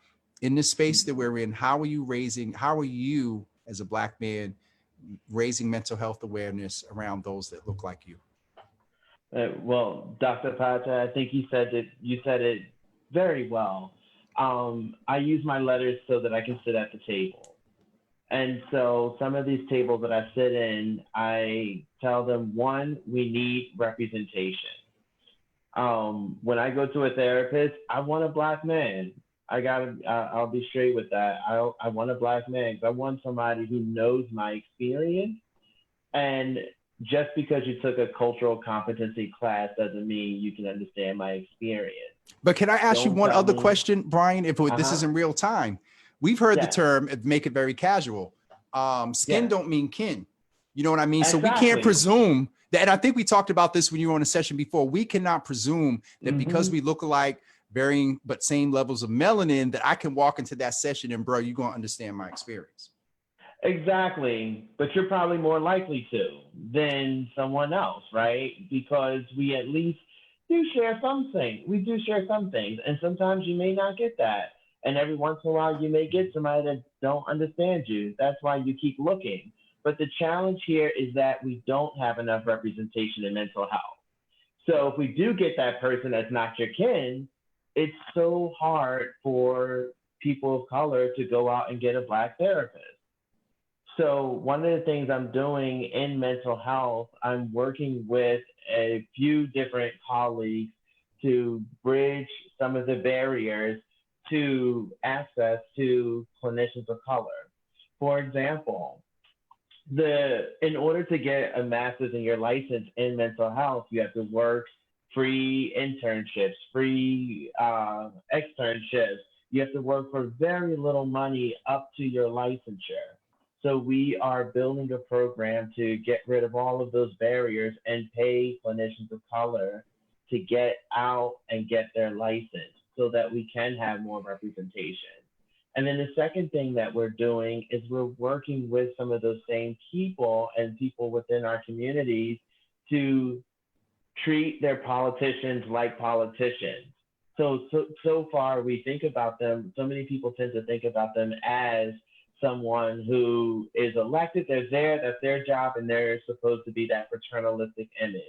D: in this space that we're in, how are you as a Black man raising mental health awareness around those that look like you?
F: Well, Dr. Pata, I think you said it very well. I use my letters so that I can sit at the table. And so some of these tables that I sit in, I tell them, one, we need representation. When I go to a therapist, I want a Black man. I'll be straight with that. I want a Black man because I want somebody who knows my experience. And just because you took a cultural competency class doesn't mean you can understand my experience.
D: But can I ask you one other question, Brian, if this is in real time? We've heard the term, make it very casual. Skin don't mean kin. You know what I mean? Exactly. So we can't presume that, and I think we talked about this when you were on a session before, we cannot presume that because we look alike, varying but same levels of melanin, that I can walk into that session and, bro, you're going to understand my experience.
F: Exactly. But you're probably more likely to than someone else, right? Because we at least do share something. We do share some things. And sometimes you may not get that. And every once in a while, you may get somebody that don't understand you. That's why you keep looking. But the challenge here is that we don't have enough representation in mental health. So if we do get that person that's not your kin, it's so hard for people of color to go out and get a Black therapist. So one of the things I'm doing in mental health, I'm working with a few different colleagues to bridge some of the barriers to access to clinicians of color. For example, in order to get a master's in your license in mental health, you have to work free internships, free externships. You have to work for very little money up to your licensure. So we are building a program to get rid of all of those barriers and pay clinicians of color to get out and get their license so that we can have more representation. And then the second thing that we're doing is we're working with some of those same people and people within our communities to treat their politicians like politicians. So far we think about them, so many people tend to think about them as someone who is elected, they're there, that's their job, and they're supposed to be that paternalistic image.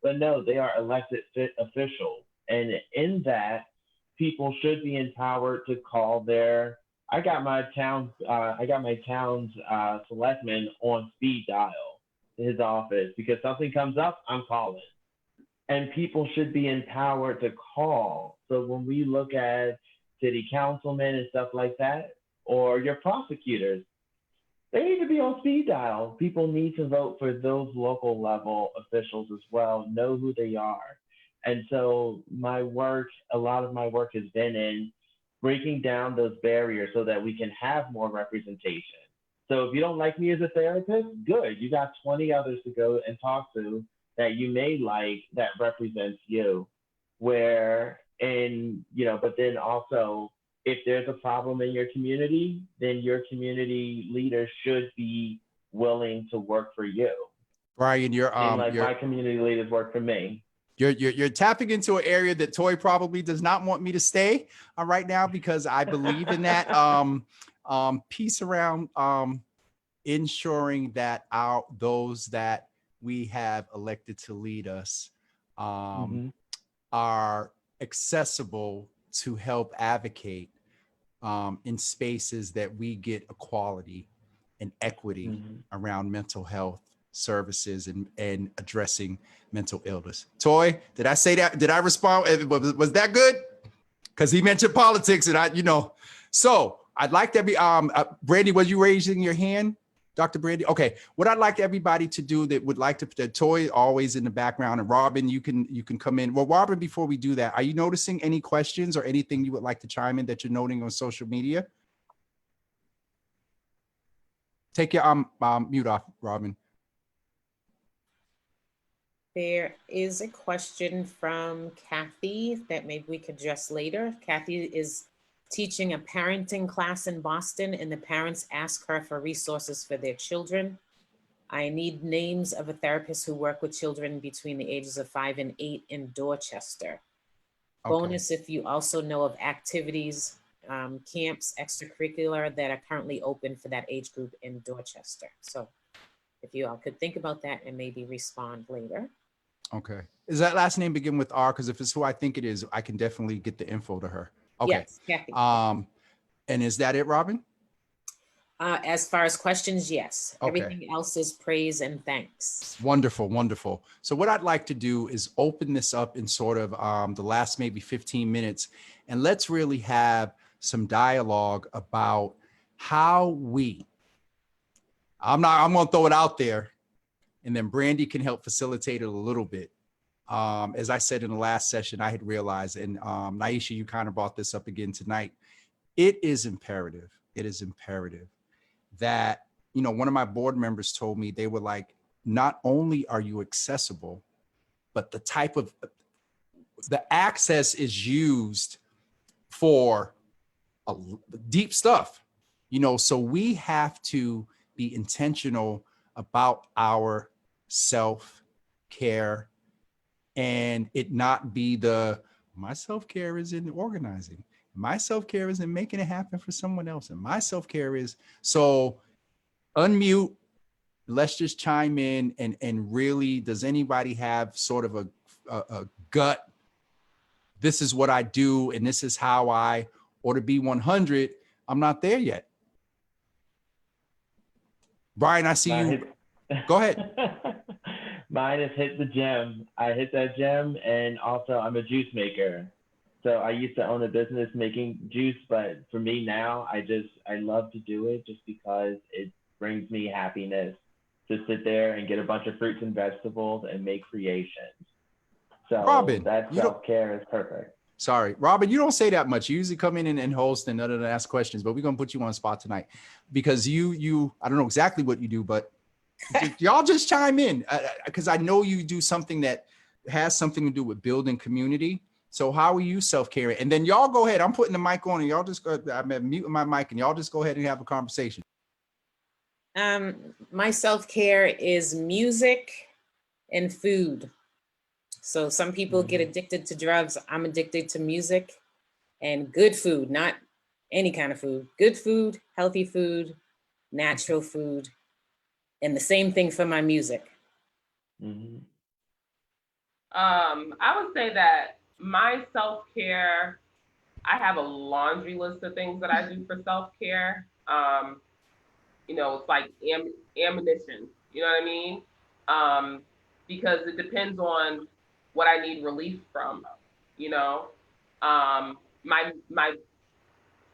F: But no, they are elected officials. And in that, people should be empowered to call their, I got my town's selectman on speed dial in his office because something comes up, I'm calling. And people should be empowered to call. So when we look at city councilmen and stuff like that, or your prosecutors, they need to be on speed dial. People need to vote for those local level officials as well, know who they are. And so a lot of my work has been in breaking down those barriers so that we can have more representation. So if you don't like me as a therapist, good. You got 20 others to go and talk to that you may like that represents you. Where, and, you know, but then also, if there's a problem in your community, then your community leader should be willing to work for you.
D: Brian,
F: And like my community leaders work for me.
D: You're tapping into an area that Toy probably does not want me to stay right now, because I believe in that piece around ensuring that those that we have elected to lead us are accessible to help advocate in spaces that we get equality and equity around mental health services and addressing mental illness. Toy, did I say that? Did I respond? Was that good? Because he mentioned politics, and so I'd like to be, Brandy, was you raising your hand? Dr. Brandy? Okay, what I'd like everybody to do that would like to, the Toy always in the background, and Robin, you can come in. Well, Robin, before we do that, are you noticing any questions or anything you would like to chime in that you're noting on social media? Take your mute off, Robin.
B: There is a question from Kathy that maybe we could address later. Kathy is teaching a parenting class in Boston, and the parents ask her for resources for their children. I need names of a therapist who work with children between the ages of 5 and 8 in Dorchester. Okay. Bonus if you also know of activities, camps, extracurricular that are currently open for that age group in Dorchester. So if you all could think about that and maybe respond later.
D: Okay. Is that last name begin with R? Because if it's who I think it is, I can definitely get the info to her. Okay.
B: Yes, Kathy.
D: And is that it, Robin?
B: As far as questions, yes.
D: Okay.
B: Everything else is praise and thanks.
D: Wonderful, wonderful. So what I'd like to do is open this up in sort of the last maybe 15 minutes, and let's really have some dialogue about how I'm going to throw it out there, and then Brandy can help facilitate it a little bit. As I said in the last session, I had realized, and Neisha, you kind of brought this up again tonight. It is imperative that, one of my board members told me, they were like, not only are you accessible, but the access is used for deep stuff, so we have to be intentional about our self-care, and it not be my self-care is in organizing. My self-care is in making it happen for someone else. And my self-care is, so unmute, let's just chime in and really, does anybody have sort of a gut? This is what I do, and this is how or to be 100, I'm not there yet. Brian, I see you. Go ahead.
F: Mine is hit the gym. I hit that gym, and also I'm a juice maker. So I used to own a business making juice, but for me now, I love to do it just because it brings me happiness to sit there and get a bunch of fruits and vegetables and make creations. So
D: Robin,
F: that self-care is perfect.
D: Sorry, Robin, you don't say that much. You usually come in and host and other than ask questions, but we're going to put you on the spot tonight because you, I don't know exactly what you do, but y'all just chime in because I know you do something that has something to do with building community. So how are you self-caring? And then y'all go ahead. I'm putting the mic on and y'all just go, I'm muting my mic and y'all just go ahead and have a conversation.
B: My self-care is music and food. So some people get addicted to drugs. I'm addicted to music and good food, not any kind of food. Good food, healthy food, natural food, and the same thing for my music.
I: I would say that my self-care, I have a laundry list of things that I do for self-care. It's like ammunition, you know what I mean? Because it depends on what I need relief from, my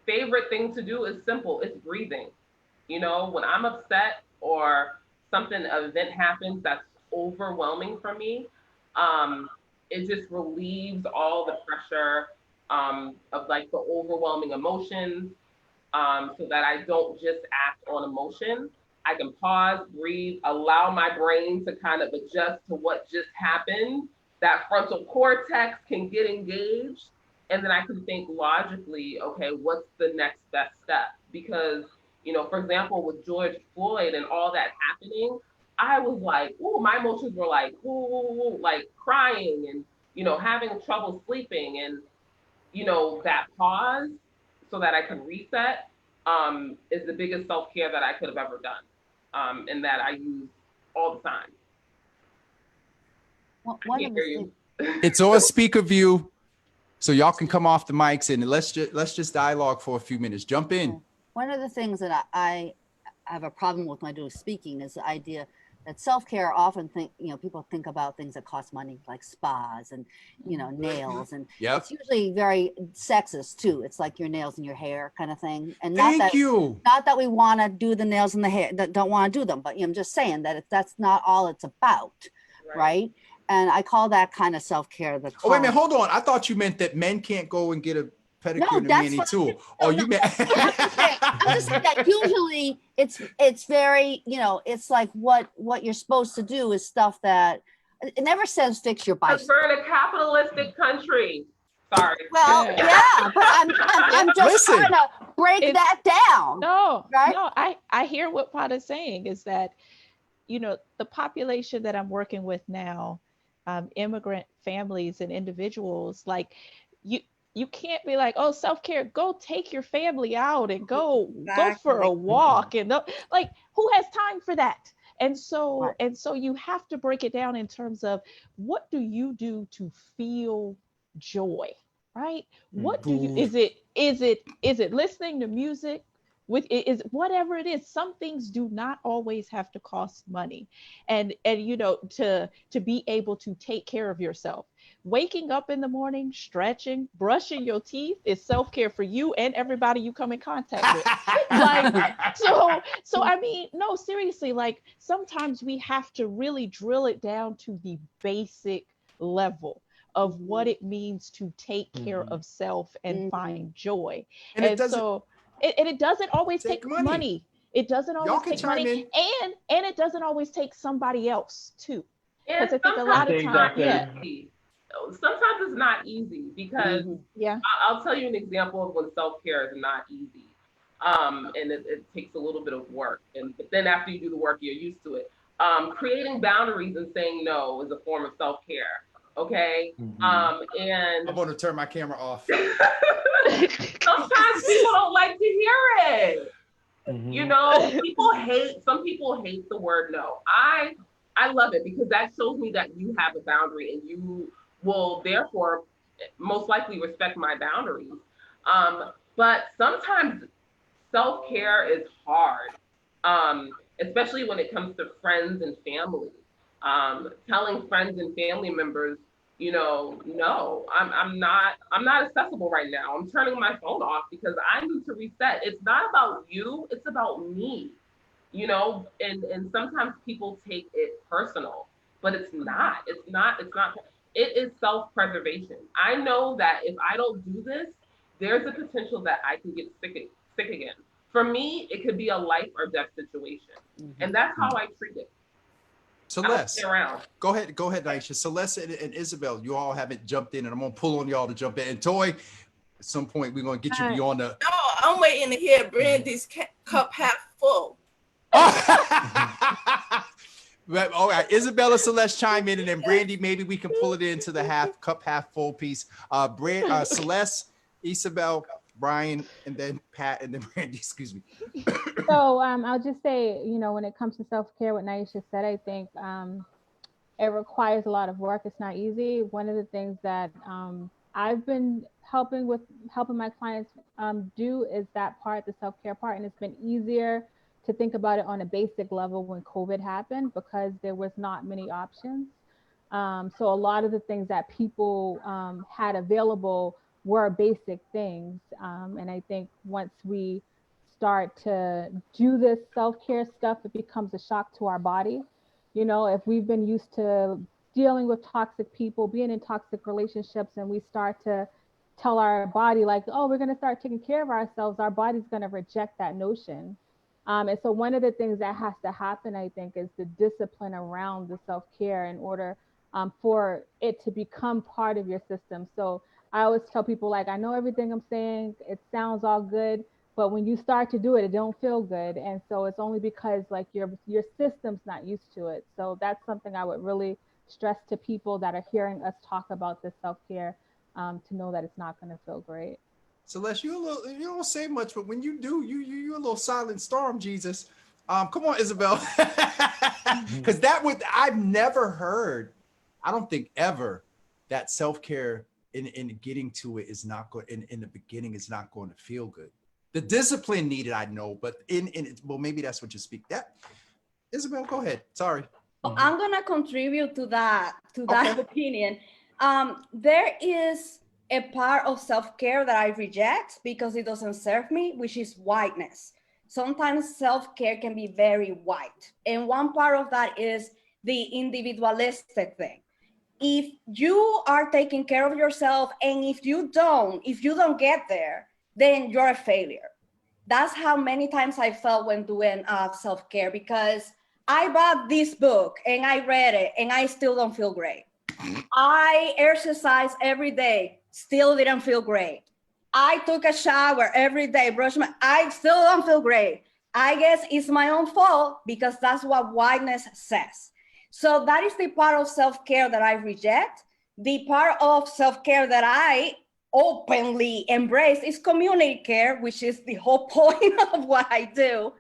I: favorite thing to do is simple, it's breathing. When I'm upset or an event happens that's overwhelming for me, it just relieves all the pressure of like the overwhelming emotions. so that I don't just act on emotion. I can pause, breathe, allow my brain to kind of adjust to what just happened. That frontal cortex can get engaged. And then I can think logically, okay, what's the next best step? Because, you know, for example, with George Floyd and all that happening, I was like, ooh, my emotions were like, ooh, like crying and, you know, having trouble sleeping. And, you know, that pause so that I can reset is the biggest self-care that I could have ever done. And that I use all the time.
G: One of the
D: It's on speaker view, so y'all can come off the mics and let's just dialogue for a few minutes. Jump in.
G: One of the things that I have a problem with when I do speaking is the idea that self-care often people think about things that cost money, like spas and, you know, nails. And it's usually very sexist too. It's like your nails and your hair kind of thing. And not that we want to do the nails and the hair, that don't want to do them, but I'm just saying that that's not all it's about, right? And I call that kind of self-care.
D: Oh, wait a minute, hold on. I thought you meant that men can't go and get a pedicure and a mani too. I'm
G: just saying that usually it's very, you know, it's like what you're supposed to do is stuff that it never says fix your bicycle.
I: We're in a capitalistic country. Sorry.
G: Well, yeah, but I'm just trying to break that down.
E: No,
G: right?
E: No, I hear what Pat is saying is that, you know, the population that I'm working with now, immigrant families and individuals, like you can't be like, oh, self-care, go take your family out and go for a walk. And like, who has time for that? And so you have to break it down in terms of what do you do to feel joy, right? What do you, is it listening to music? Is whatever it is, some things do not always have to cost money. And you know, to be able to take care of yourself. Waking up in the morning, stretching, brushing your teeth is self-care for you and everybody you come in contact with. Like, so I mean, no, seriously, like sometimes we have to really drill it down to the basic level of what it means to take care of self and find joy. And it doesn't always take money. It doesn't always take money. And it doesn't always take somebody else too. Because I think a lot of times,
I: sometimes it's not easy because I'll tell you an example of when self-care is not easy. And it takes a little bit of work. But then after you do the work, you're used to it. Creating boundaries and saying no is a form of self-care. Okay. And
D: I'm going to turn my camera off.
I: Sometimes people don't like to hear it. You know, some people hate the word no. I love it because that shows me that you have a boundary and you will therefore most likely respect my boundaries. But sometimes self-care is hard, especially when it comes to friends and family. Telling friends and family members, you know, no, I'm not accessible right now. I'm turning my phone off because I need to reset. It's not about you, it's about me, you know, and sometimes people take it personal, but it's not. It is self-preservation. I know that if I don't do this, there's a potential that I can get sick again. For me, it could be a life or death situation. And that's how I treat it.
D: Celeste, go ahead, Neisha. Celeste and Isabel, you all haven't jumped in, and I'm gonna pull on y'all to jump in. And Toy, at some point we're gonna get you beyond the.
C: No, I'm waiting to hear Brandy's cup half full.
D: All right, Isabella, Celeste chime in, and then Brandy, maybe we can pull it into the half full piece. Celeste, Isabel, Brian, and then Pat, and then Brandy. Excuse me.
J: So I'll just say, you know, when it comes to self-care, what Neisha said, I think it requires a lot of work. It's not easy. One of the things that I've been helping my clients do is that part, the self-care part, and it's been easier to think about it on a basic level when COVID happened because there was not many options. So a lot of the things that people had available were basic things. And I think once we start to do this self-care stuff, it becomes a shock to our body. You know, if we've been used to dealing with toxic people, being in toxic relationships, and we start to tell our body like, oh, we're going to start taking care of ourselves, our body's going to reject that notion. And so one of the things that has to happen, I think, is the discipline around the self-care in order for it to become part of your system. So I always tell people, like, I know everything I'm saying, it sounds all good, but when you start to do it, it don't feel good. And so it's only because like your system's not used to it. So that's something I would really stress to people that are hearing us talk about this self-care, to know that it's not going to feel great.
D: Celeste, you don't say much, but when you do, you a little silent storm, Jesus. Come on, Isabel. Because I've never heard, I don't think ever, that self-care in getting to it is not going, in the beginning is not going to feel good. The discipline needed, I know, but well, maybe that's what you speak. That, Isabel, go ahead. Sorry.
H: I'm gonna contribute to that
D: Okay.
H: opinion. There is a part of self-care that I reject because it doesn't serve me, which is whiteness. Sometimes self-care can be very white. And one part of that is the individualistic thing. If you are taking care of yourself and if you don't get there, then you're a failure. That's how many times I felt when doing self-care, because I bought this book and I read it and I still don't feel great. I exercise every day, still didn't feel great. I took a shower every day, I still don't feel great. I guess it's my own fault because that's what whiteness says. So that is the part of self-care that I reject. The part of self-care that I openly embrace is community care, which is the whole point of what I do.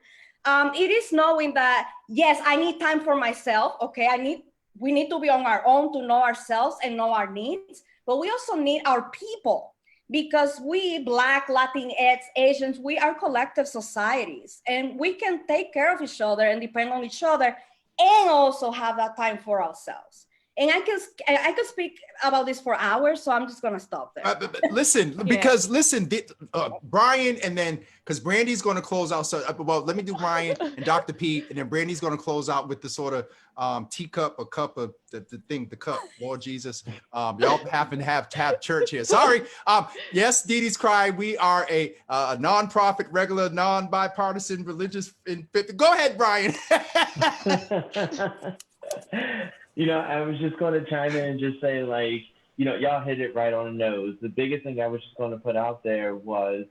H: It is knowing that, yes, I need time for myself. Okay, we need to be on our own to know ourselves and know our needs, but we also need our people, because we Black, Latinx, Asians, we are collective societies, and we can take care of each other and depend on each other and also have that time for ourselves. And I can speak about this for hours, so I'm just gonna stop there.
D: Listen, because listen, Brian, and then because Brandy's going to close out. So, well, let me do Brian and Dr. P, and then Brandy's going to close out with the sort of teacup, a cup of the cup. Lord Jesus, y'all happen to have church here. Sorry. Yes, DeeDee's Cry. We are a nonprofit, regular, non-bipartisan, religious. Go ahead, Brian.
F: I was just going to chime in and just say, like, y'all hit it right on the nose. The biggest thing I was just going to put out there was,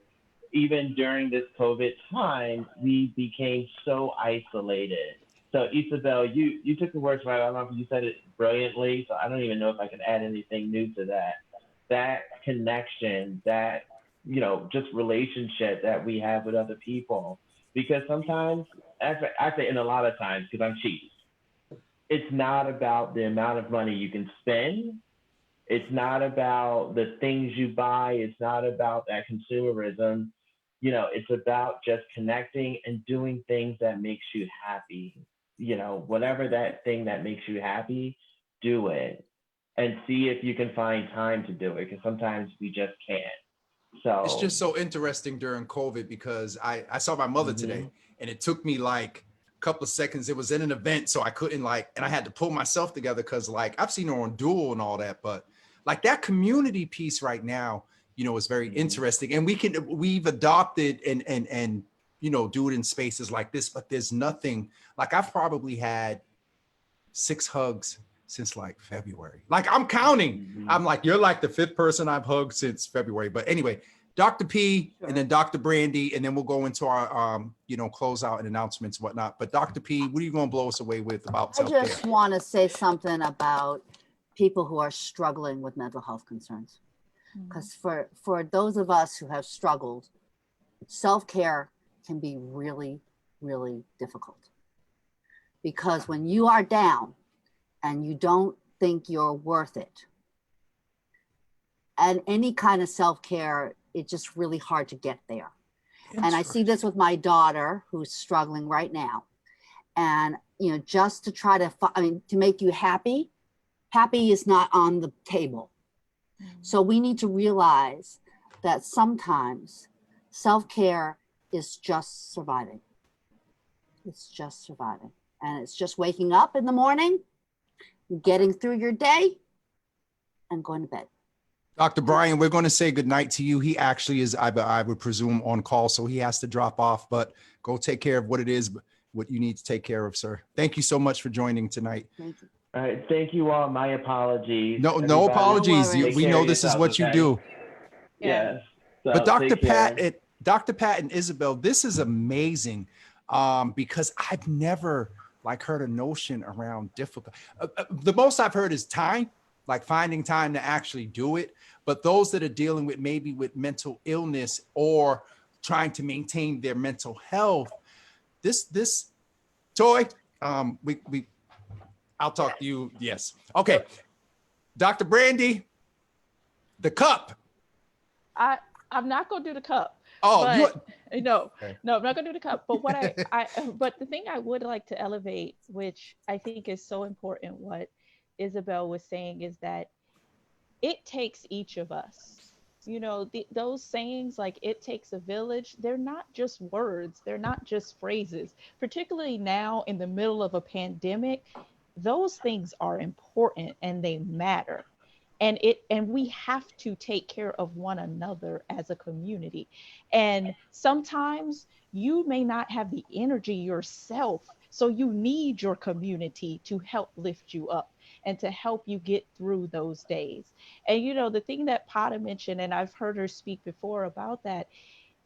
F: even during this COVID time, we became so isolated. So Isabel, you took the words right. I don't know if you said it brilliantly, so I don't even know if I can add anything new to that. That connection, that, just relationship that we have with other people. Because sometimes, actually, and a lot of times, because I'm cheap, it's not about the amount of money you can spend. It's not about the things you buy. It's not about that consumerism. It's about just connecting and doing things that makes you happy. Whatever that thing that makes you happy, do it and see if you can find time to do it, because sometimes we just can't. So
D: it's just so interesting during COVID, because I saw my mother today, and it took me like couple of seconds. It was in an event, so I couldn't and I had to pull myself together, because I've seen her on Duel and all that, but that community piece right now, is very interesting, and we've adopted and do it in spaces like this, but there's nothing I've probably had 6 hugs since February. I'm counting. I'm you're the 5th person I've hugged since February. But anyway, Dr. P, and then Dr. Brandy, and then we'll go into our, closeout and announcements and whatnot. But Dr. P, what are you going to blow us away with about self-care?
G: I just want to say something about people who are struggling with mental health concerns. Because for those of us who have struggled, self-care can be really, really difficult. Because when you are down and you don't think you're worth it, and any kind of self-care, it's just really hard to get there. And I see this with my daughter, who's struggling right now. And, just to try to, to make you happy is not on the table. So we need to realize that sometimes self-care is just surviving. It's just surviving. And it's just waking up in the morning, getting through your day, and going to bed.
D: Dr. Brian, we're going to say goodnight to you. He actually is, I would presume, on call, so he has to drop off, but go take care of what it is, what you need to take care of, sir. Thank you so much for joining tonight.
G: Thank you.
F: All right, thank you all. My apologies.
D: No
F: Everybody,
D: apologies.
G: No worries.
D: We
F: take care
D: know
F: of
D: this is
F: yourselves,
D: what you
F: okay?
D: do.
F: Yes. So
D: But Dr.
F: take care.
D: Pat and Isabel, this is amazing because I've never like heard a notion around difficult. The most I've heard is time, like finding time to actually do it. But those that are dealing with maybe with mental illness or trying to maintain their mental health, this Toy, I'll talk to you. Yes. Okay. Dr. Brandy, the cup.
E: I'm not gonna do the cup.
D: Oh,
E: but,
D: you
E: no,
D: Okay.
E: no, I'm not gonna do the cup. But what but the thing I would like to elevate, which I think is so important, what Isabel was saying, is that it takes each of us. You know, those sayings like "it takes a village," they're not just words, they're not just phrases. Particularly now in the middle of a pandemic, those things are important and they matter. And we have to take care of one another as a community. And sometimes you may not have the energy yourself, so you need your community to help lift you up and to help you get through those days. And you know, the thing that Pata mentioned, and I've heard her speak before about that,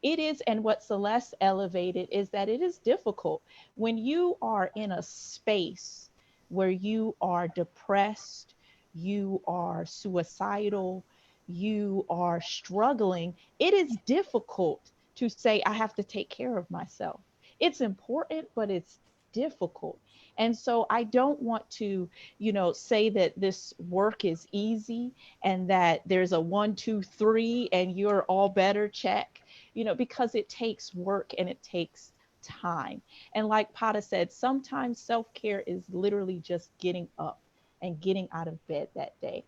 E: it is, and what Celeste elevated is that it is difficult when you are in a space where you are depressed, you are suicidal, you are struggling. It is difficult to say, I have to take care of myself. It's important, but it's difficult. And so I don't want to, you know, say that this work is easy and that there's a 1, 2, 3 and you're all better, check, you know, because it takes work and it takes time. And like Pata said, sometimes self-care is literally just getting up and getting out of bed that day.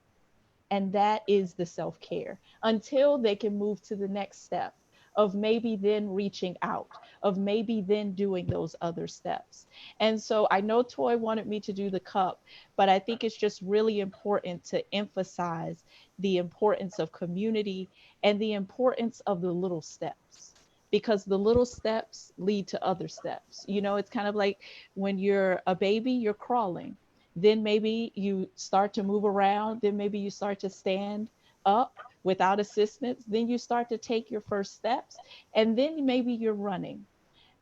E: And that is the self-care until they can move to the next step of maybe then reaching out, of maybe then doing those other steps. And so I know Toy wanted me to do the cup, but I think it's just really important to emphasize the importance of community and the importance of the little steps, because the little steps lead to other steps. You know, it's kind of like when you're a baby, you're crawling. Then maybe you start to move around. Then maybe you start to stand up without assistance. Then you start to take your first steps. And then maybe you're running,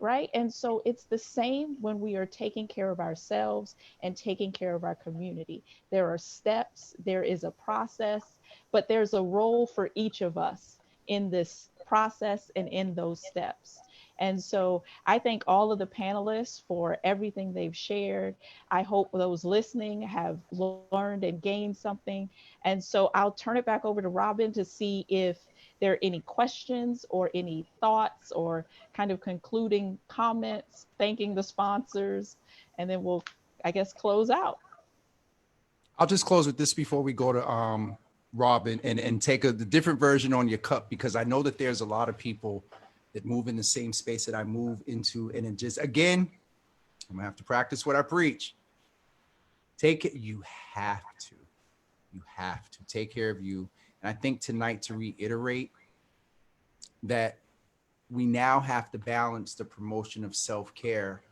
E: right? And so it's the same when we are taking care of ourselves and taking care of our community. There are steps, there is a process, but there's a role for each of us in this process and in those steps. And so I thank all of the panelists for everything they've shared. I hope those listening have learned and gained something. And so I'll turn it back over to Robin to see if there are any questions or any thoughts or kind of concluding comments, thanking the sponsors, and then we'll, I guess, close out.
D: I'll just close with this before we go to Robin and take the different version on your cup, because I know that there's a lot of people that move in the same space that I move into. And it just, again, I'm gonna have to practice what I preach. Take it, you have to take care of you. And I think tonight, to reiterate that we now have to balance the promotion of self-care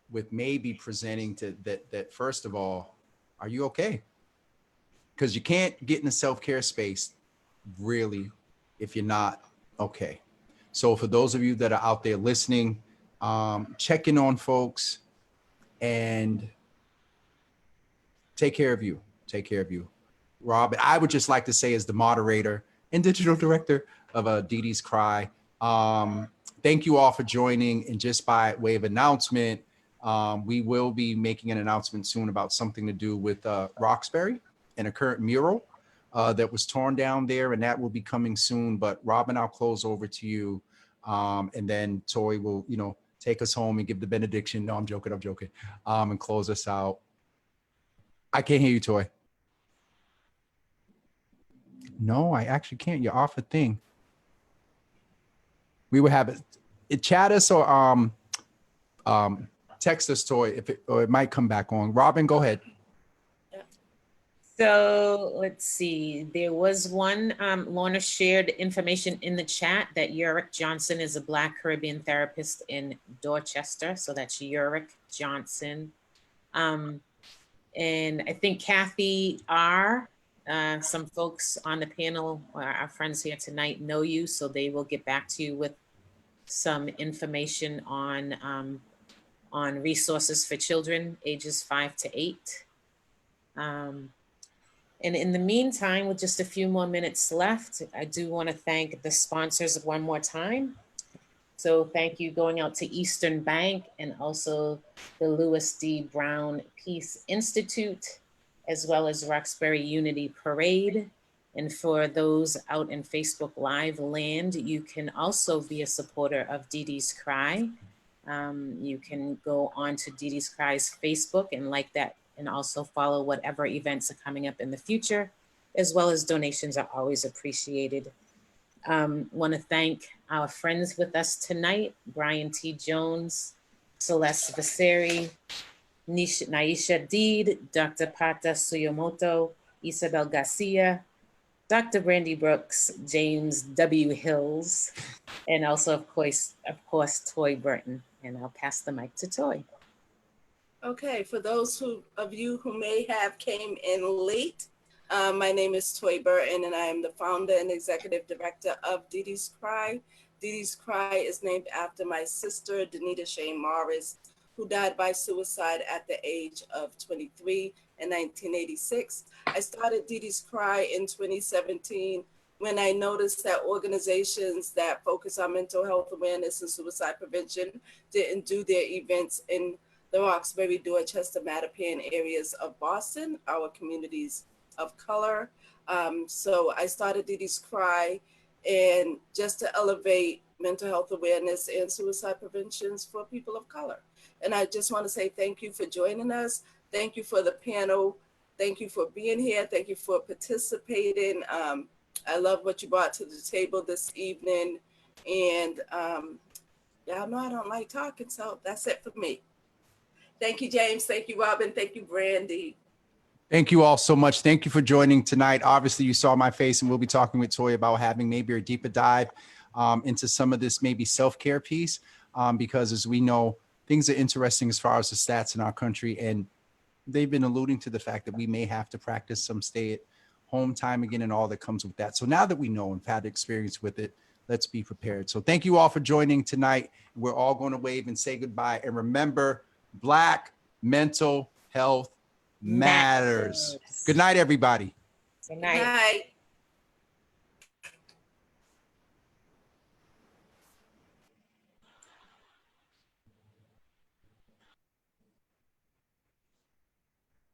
D: with maybe presenting to that first of all, are you okay? Because you can't get in a self-care space really if you're not okay. So for those of you that are out there listening, check in on folks and take care of you. Take care of you. Robin, I would just like to say, as the moderator and digital director of DeeDee's Cry, thank you all for joining. And just by way of announcement, we will be making an announcement soon about something to do with Roxbury and a current mural that was torn down there, and that will be coming soon. But Robin, I'll close over to you. And then Toy will, take us home and give the benediction. No, I'm joking. And close us out. I can't hear you, Toy. No, I actually can't. You're off a thing. We will have it chat us or text us, Toy, or it might come back on. Robin, go ahead.
B: So let's see, there was one, Lorna shared information in the chat that Uric Johnson is a Black Caribbean therapist in Dorchester. So that's Uric Johnson. And I think Kathy R., some folks on the panel, our friends here tonight know you, so they will get back to you with some information on resources for children ages 5 to 8. And in the meantime, with just a few more minutes left, I do want to thank the sponsors one more time. So thank you going out to Eastern Bank and also the Lewis D. Brown Peace Institute, as well as Roxbury Unity Parade. And for those out in Facebook Live land, you can also be a supporter of DeeDee's Cry. You can go on to DeeDee's Cry's Facebook and like that, and also follow whatever events are coming up in the future, as well as donations are always appreciated. Want to thank our friends with us tonight, Brian T. Jones, Celeste Viciere, Neisha Deed, Dr. Pata Suyemoto, Isabel Garcia, Dr. Brandy Brooks, James W. Hills, and also, of course, Toy Burton. And I'll pass the mic to Toy.
C: Okay, for those of you who may have came in late, my name is Toy Burton, and I am the founder and executive director of DeeDee's Cry. DeeDee's Cry is named after my sister, Denita Shayne Morris, who died by suicide at the age of 23 in 1986. I started DeeDee's Cry in 2017 when I noticed that organizations that focus on mental health awareness and suicide prevention didn't do their events in the Roxbury, Dorchester, Mattapan areas of Boston, our communities of color. So I started DeeDee's Cry, and just to elevate mental health awareness and suicide preventions for people of color. And I just want to say thank you for joining us. Thank you for the panel. Thank you for being here. Thank you for participating. I love what you brought to the table this evening. And y'all know I don't like talking, so that's it for me. Thank you, James. Thank you, Robin. Thank you, Brandy.
D: Thank you all so much. Thank you for joining tonight. Obviously, you saw my face, and we'll be talking with Toy about having maybe a deeper dive into some of this maybe self-care piece, because as we know, things are interesting as far as the stats in our country, and they've been alluding to the fact that we may have to practice some stay-at-home time again and all that comes with that. So now that we know and had experience with it, let's be prepared. So thank you all for joining tonight. We're all going to wave and say goodbye. And remember, Black mental health matters. Good night, everybody.
B: Good night.
C: Good night.